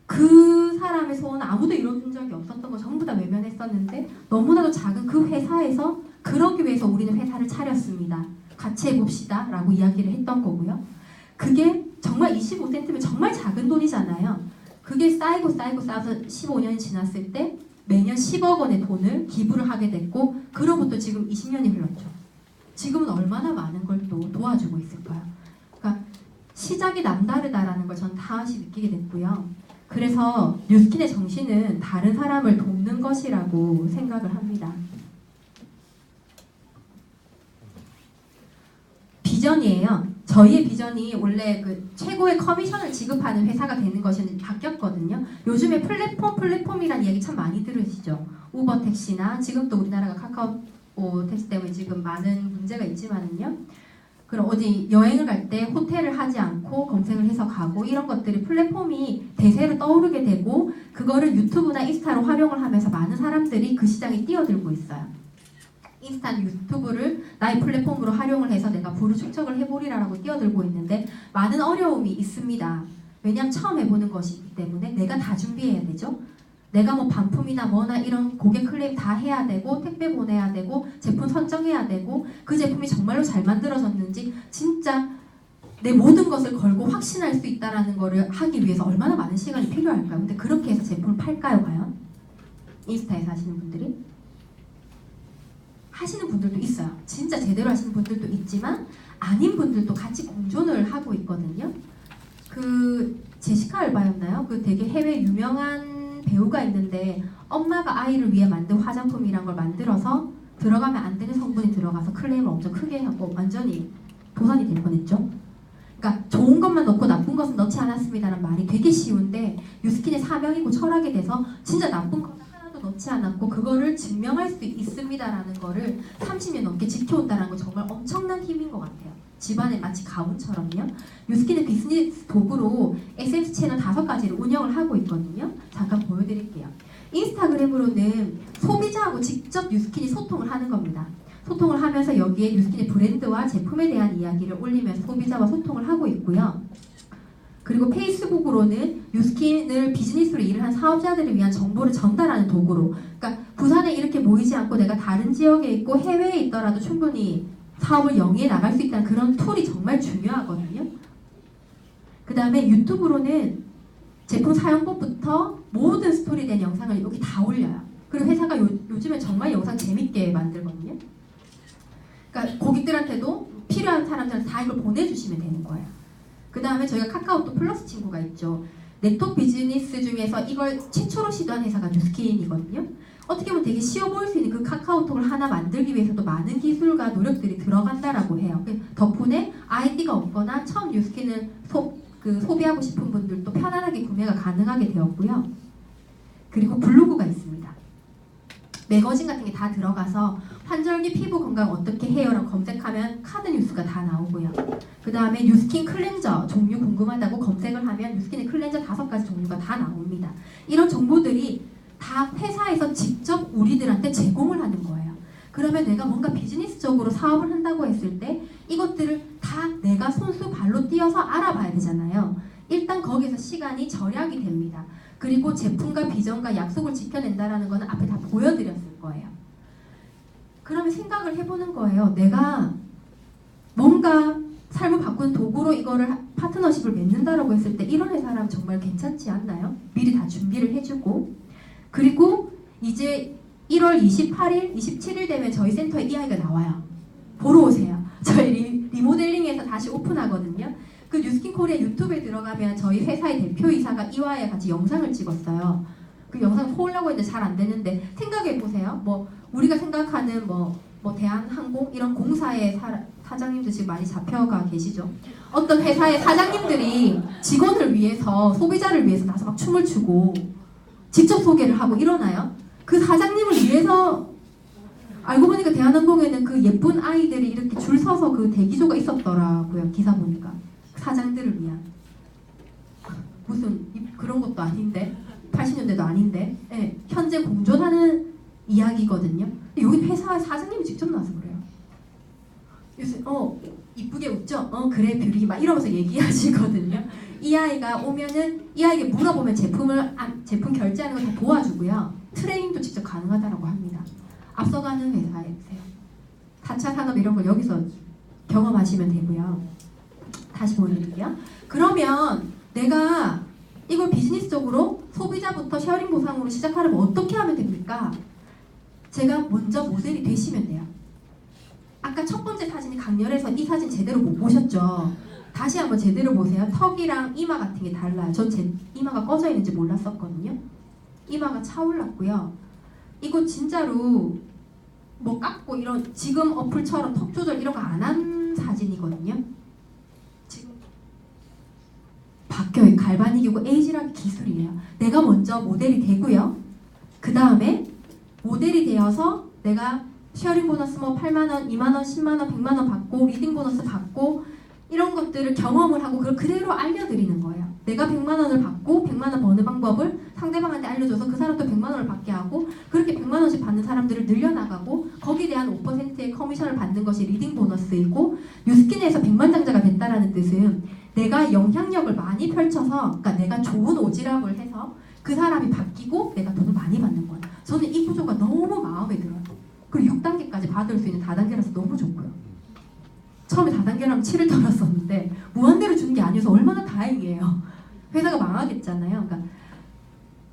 그 사람의 소원은 아무도 이뤄준 적이 없었던 거 전부 다 외면했었는데 너무나도 작은 그 회사에서 그러기 위해서 우리는 회사를 차렸습니다. 같이 해봅시다 라고 이야기를 했던 거고요. 그게 정말 25센트면 정말 작은 돈이잖아요. 그게 쌓이고 쌓여서 15년이 지났을 때 매년 10억 원의 돈을 기부를 하게 됐고 그로부터 지금 20년이 흘렀죠. 지금은 얼마나 많은 걸 또 도와주고 있을까요? 그러니까 시작이 남다르다라는 걸 전 다시 느끼게 됐고요. 그래서 뉴스킨의 정신은 다른 사람을 돕는 것이라고 생각을 합니다. 비전이에요. 저희의 비전이 원래 그 최고의 커미션을 지급하는 회사가 되는 것이 바뀌었거든요. 요즘에 플랫폼이라는 이야기 참 많이 들으시죠. 우버 택시나 지금 또 우리나라가 카카오 택시 때문에 지금 많은 문제가 있지만은요. 그럼 어디 여행을 갈 때 호텔을 하지 않고 검색을 해서 가고 이런 것들이 플랫폼이 대세로 떠오르게 되고 그거를 유튜브나 인스타로 활용을 하면서 많은 사람들이 그 시장에 뛰어들고 있어요. 인스타 유튜브를 나의 플랫폼으로 활용을 해서 내가 부를 축적을 해보리라고 뛰어들고 있는데 많은 어려움이 있습니다. 왜냐하면 처음 해보는 것이기 때문에 내가 다 준비해야 되죠. 내가 뭐 반품이나 뭐나 이런 고객 클레임 다 해야 되고 택배 보내야 되고 제품 선정해야 되고 그 제품이 정말로 잘 만들어졌는지 진짜 내 모든 것을 걸고 확신할 수 있다는 거를 하기 위해서 얼마나 많은 시간이 필요할까요? 근데 그렇게 해서 제품을 팔까요 과연? 인스타에서 하시는 분들이? 하시는 분들도 있어요. 진짜 제대로 하시는 분들도 있지만 아닌 분들도 같이 공존을 하고 있거든요. 그 제시카 알바였나요? 그 되게 해외 유명한 배우가 있는데 엄마가 아이를 위해 만든 화장품이란 걸 만들어서 들어가면 안 되는 성분이 들어가서 클레임을 엄청 크게 하고 완전히 도산이 될 뻔했죠. 그러니까 좋은 것만 넣고 나쁜 것은 넣지 않았습니다라는 말이 되게 쉬운데 뉴스킨의 사명이고 철학이 돼서 진짜 나쁜 것 하나도 넣지 않았고 그거를 증명할 수 있습니다라는 거를 30년 넘게 지켜온다는 건 정말 엄청난 힘인 것 같아요. 집안에 마치 가훈처럼요. 뉴스킨의 비즈니스 도구로 SNS 채널 5가지를 운영을 하고 있거든요. 잠깐 보여드릴게요. 인스타그램으로는 소비자하고 직접 뉴스킨이 소통을 하는 겁니다. 소통을 하면서 여기에 뉴스킨의 브랜드와 제품에 대한 이야기를 올리면서 소비자와 소통을 하고 있고요. 그리고 페이스북으로는 뉴스킨을 비즈니스로 일을 한 사업자들을 위한 정보를 전달하는 도구로, 그러니까 부산에 이렇게 모이지 않고 내가 다른 지역에 있고 해외에 있더라도 충분히 사업을 영위해 나갈 수 있다는 그런 툴이 정말 중요하거든요. 그 다음에 유튜브로는 제품 사용법부터 대한 영상을 여기 다 올려요. 그리고 회사가 요즘에 정말 영상 재밌게 만들거든요. 그러니까 고객들한테도 필요한 사람들한테 다 이걸 보내주시면 되는 거예요. 그 다음에 저희가 카카오톡 플러스 친구가 있죠. 네트워크 비즈니스 중에서 이걸 최초로 시도한 회사가 뉴스킨이거든요. 어떻게 보면 되게 쉬워 보일 수 있는 그 카카오톡을 하나 만들기 위해서도 많은 기술과 노력들이 들어간다라고 해요. 덕분에 아이디가 없거나 처음 뉴스킨을 소비하고 싶은 분들도 편안하게 구매가 가능하게 되었고요. 그리고 블로그가 있습니다. 매거진 같은 게 다 들어가서 환절기 피부 건강 어떻게 해요라고 검색하면 카드 뉴스가 다 나오고요. 그 다음에 뉴스킨 클렌저 종류 궁금하다고 검색을 하면 뉴스킨의 클렌저 5가지 종류가 다 나옵니다. 이런 정보들이 다 회사에서 직접 우리들한테 제공을 하는 거예요. 그러면 내가 뭔가 비즈니스적으로 사업을 한다고 했을 때 이것들을 다 내가 손수 발로 뛰어서 알아봐야 되잖아요. 일단 거기서 시간이 절약이 됩니다. 그리고 제품과 비전과 약속을 지켜낸다라는 거는 앞에 다 보여드렸을 거예요. 그러면 생각을 해보는 거예요. 내가 뭔가 삶을 바꾸는 도구로 이거를 파트너십을 맺는다라고 했을 때 이런 회사라면 정말 괜찮지 않나요? 미리 다 준비를 해주고 그리고 이제 1월 28일, 27일 되면 저희 센터에 이 아이가 나와요. 보러 오세요. 저희 리모델링해서 다시 오픈하거든요. 그 뉴스킨 코리아 유튜브에 들어가면 저희 회사의 대표이사가 이와에 같이 영상을 찍었어요. 그 영상 포올려고 했는데 잘 안 되는데 생각해보세요. 뭐 우리가 생각하는 뭐 대한항공 이런 공사의 사장님들 지금 많이 잡혀가 계시죠. 어떤 회사의 사장님들이 직원을 위해서 소비자를 위해서 나서 막 춤을 추고 직접 소개를 하고 이러나요? 그 사장님을 위해서 알고 보니까 대한항공에는 그 예쁜 아이들이 이렇게 줄 서서 그 대기조가 있었더라고요. 기사 보니까 사장들을 위한 무슨 그런 것도 아닌데 80년대도 아닌데 네, 현재 공존하는 이야기거든요. 여기 회사 사장님이 직접 나와서 그래요. 요새 이쁘게 웃죠? 그래 뷰리 막 이러면서 얘기하시거든요. 이 아이가 오면은 이 아이에게 물어보면 제품 결제하는 거 다 도와주고요. 트레이닝도 직접 가능하다라고 합니다. 앞서가는 회사예요. 4차 산업 이런 거 여기서 경험하시면 되고요. 다시 보여드릴게요. 그러면 내가 이걸 비즈니스적으로 소비자부터 쉐어링 보상으로 시작하려면 어떻게 하면 됩니까? 제가 먼저 모델이 되시면 돼요. 아까 첫 번째 사진이 강렬해서 이 사진 제대로 못 보셨죠? 다시 한번 제대로 보세요. 턱이랑 이마 같은 게 달라요. 전 제 이마가 꺼져 있는지 몰랐었거든요. 이마가 차올랐고요. 이거 진짜로 뭐 깎고 이런 지금 어플처럼 턱 조절 이런 거 안 한 사진이거든요. 지금 바뀌어요. 갈바닉이고 에이지락 기술이에요. 내가 먼저 모델이 되고요. 그 다음에 모델이 되어서 내가 쉐어링 보너스 뭐 8만원, 2만원, 10만원, 100만원 받고 리딩 보너스 받고 이런 것들을 경험을 하고 그걸 그대로 알려드리는 거예요. 내가 100만원을 받고 100만원 버는 방법을 상대방한테 알려줘서 그 사람도 100만원을 받게 하고 그렇게 100만원씩 받는 사람들을 늘려나가고 거기에 대한 5%의 커미션을 받는 것이 리딩 보너스이고 뉴스킨에서 100만장자가 됐다라는 뜻은 내가 영향력을 많이 펼쳐서 그러니까 내가 좋은 오지랖을 해서 그 사람이 바뀌고 내가 돈을 많이 받는 거예요. 저는 이 구조가 너무 마음에 들어요. 그리고 6단계까지 받을 수 있는 다단계라서 너무 좋고요. 처음에 다단계라면 7을 떨었었는데 무한대로 주는 게 아니어서 얼마나 다행이에요. 회사가 망하겠잖아요. 그러니까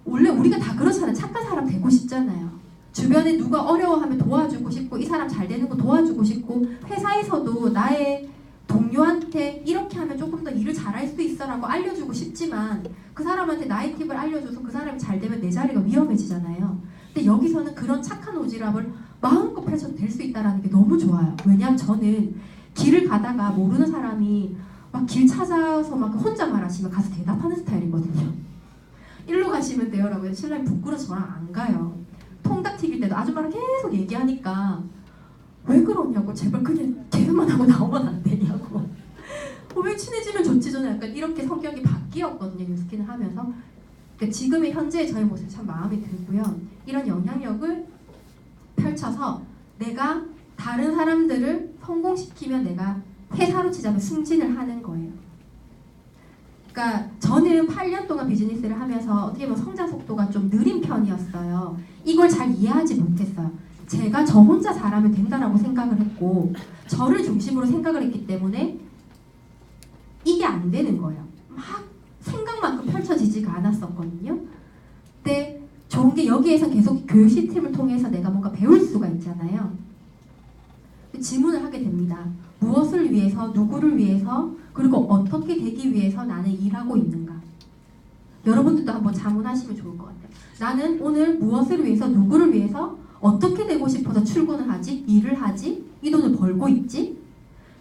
원래 우리가 다 그렇잖아요. 착한 사람 되고 싶잖아요. 주변에 누가 어려워하면 도와주고 싶고 이 사람 잘 되는 거 도와주고 싶고 회사에서도 나의 동료한테 이렇게 하면 조금 더 일을 잘할 수 있어라고 알려주고 싶지만 그 사람한테 나의 팁을 알려줘서 그 사람이 잘 되면 내 자리가 위험해지잖아요. 근데 여기서는 그런 착한 오지랖을 마음껏 펼쳐도 될 수 있다는 게 너무 좋아요. 왜냐하면 저는 길을 가다가 모르는 사람이 막 길 찾아서 막 혼자 말하시면 가서 대답하는 스타일이거든요. 일로 가시면 돼요라고 신랑이 부끄러워서 저랑 안 가요. 통닭 튀길 때도 아줌마랑 계속 얘기하니까 왜 그러냐고 제발 그냥 계산만 하고 나오면 안 되냐고 왜 친해지면 좋지 저는 약간 이렇게 성격이 바뀌었거든요. 뉴스킨을 하면서 그러니까 지금의 현재의 저의 모습이 참 마음에 들고요. 이런 영향력을 펼쳐서 내가 다른 사람들을 성공시키면 내가 회사로 치자면 승진을 하는 거예요. 그러니까 저는 8년 동안 비즈니스를 하면서 어떻게 보면 성장 속도가 좀 느린 편이었어요. 이걸 잘 이해하지 못했어요. 제가 저 혼자 잘하면 된다라고 생각을 했고 저를 중심으로 생각을 했기 때문에 이게 안 되는 거예요. 막 생각만큼 펼쳐지지가 않았었거든요. 근데 여기에서 계속 교육 시스템을 통해서 내가 뭔가 배울 수가 있잖아요. 질문을 하게 됩니다. 무엇을 위해서, 누구를 위해서, 그리고 어떻게 되기 위해서 나는 일하고 있는가? 여러분들도 한번 자문하시면 좋을 것 같아요. 나는 오늘 무엇을 위해서, 누구를 위해서, 어떻게 되고 싶어서 출근을 하지? 일을 하지? 이 돈을 벌고 있지?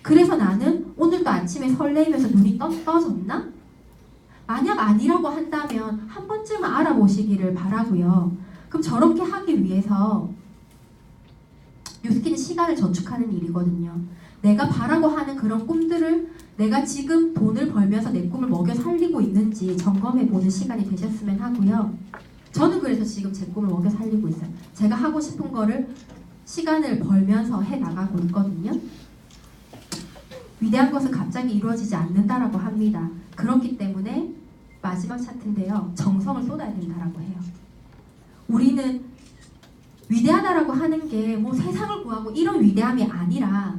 그래서 나는 오늘도 아침에 설레이면서 눈이 떠졌나? 만약 아니라고 한다면 한 번쯤은 알아보시기를 바라고요. 그럼 저렇게 하기 위해서 뉴스키는 시간을 저축하는 일이거든요. 내가 바라고 하는 그런 꿈들을 내가 지금 돈을 벌면서 내 꿈을 먹여 살리고 있는지 점검해보는 시간이 되셨으면 하고요. 저는 그래서 지금 제 꿈을 먹여 살리고 있어요. 제가 하고 싶은 거를 시간을 벌면서 해나가고 있거든요. 위대한 것은 갑자기 이루어지지 않는다라고 합니다. 그렇기 때문에 마지막 차트인데요. 정성을 쏟아야 된다라고 해요. 우리는 위대하다라고 하는 게 뭐 세상을 구하고 이런 위대함이 아니라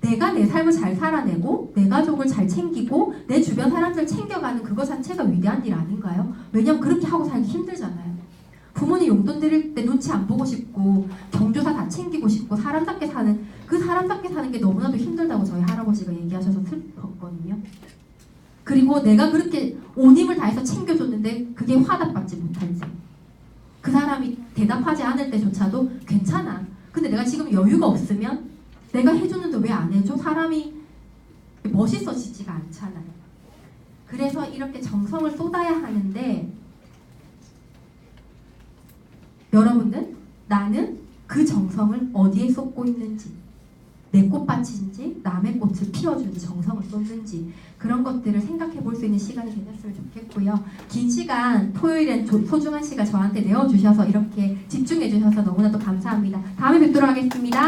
내가 내 삶을 잘 살아내고 내 가족을 잘 챙기고 내 주변 사람들 챙겨가는 그거 자체가 위대한 일 아닌가요? 왜냐면 그렇게 하고 살기 힘들잖아요. 부모님 용돈 드릴 때 눈치 안 보고 싶고 경조사 다 챙기고 싶고 사람답게 사는 그 사람답게 사는 게 너무나도 힘들다고 저희 할아버지가 얘기하셔서 슬펐거든요. 그리고 내가 그렇게 온 힘을 다해서 챙겨줬는데 그게 화답받지 못한 셈. 그 사람이 대답하지 않을 때조차도 괜찮아. 근데 내가 지금 여유가 없으면 내가 해주는데 왜 안 해줘? 사람이 멋있어지지가 않잖아요. 그래서 이렇게 정성을 쏟아야 하는데 여러분들 나는 그 정성을 어디에 쏟고 있는지 내 꽃밭인지 남의 꽃을 피워주는 정성을 쏟는지 그런 것들을 생각해 볼 수 있는 시간이 되셨으면 좋겠고요. 긴 시간 토요일엔 소중한 시간 저한테 내어주셔서 이렇게 집중해 주셔서 너무나도 감사합니다. 다음에 뵙도록 하겠습니다.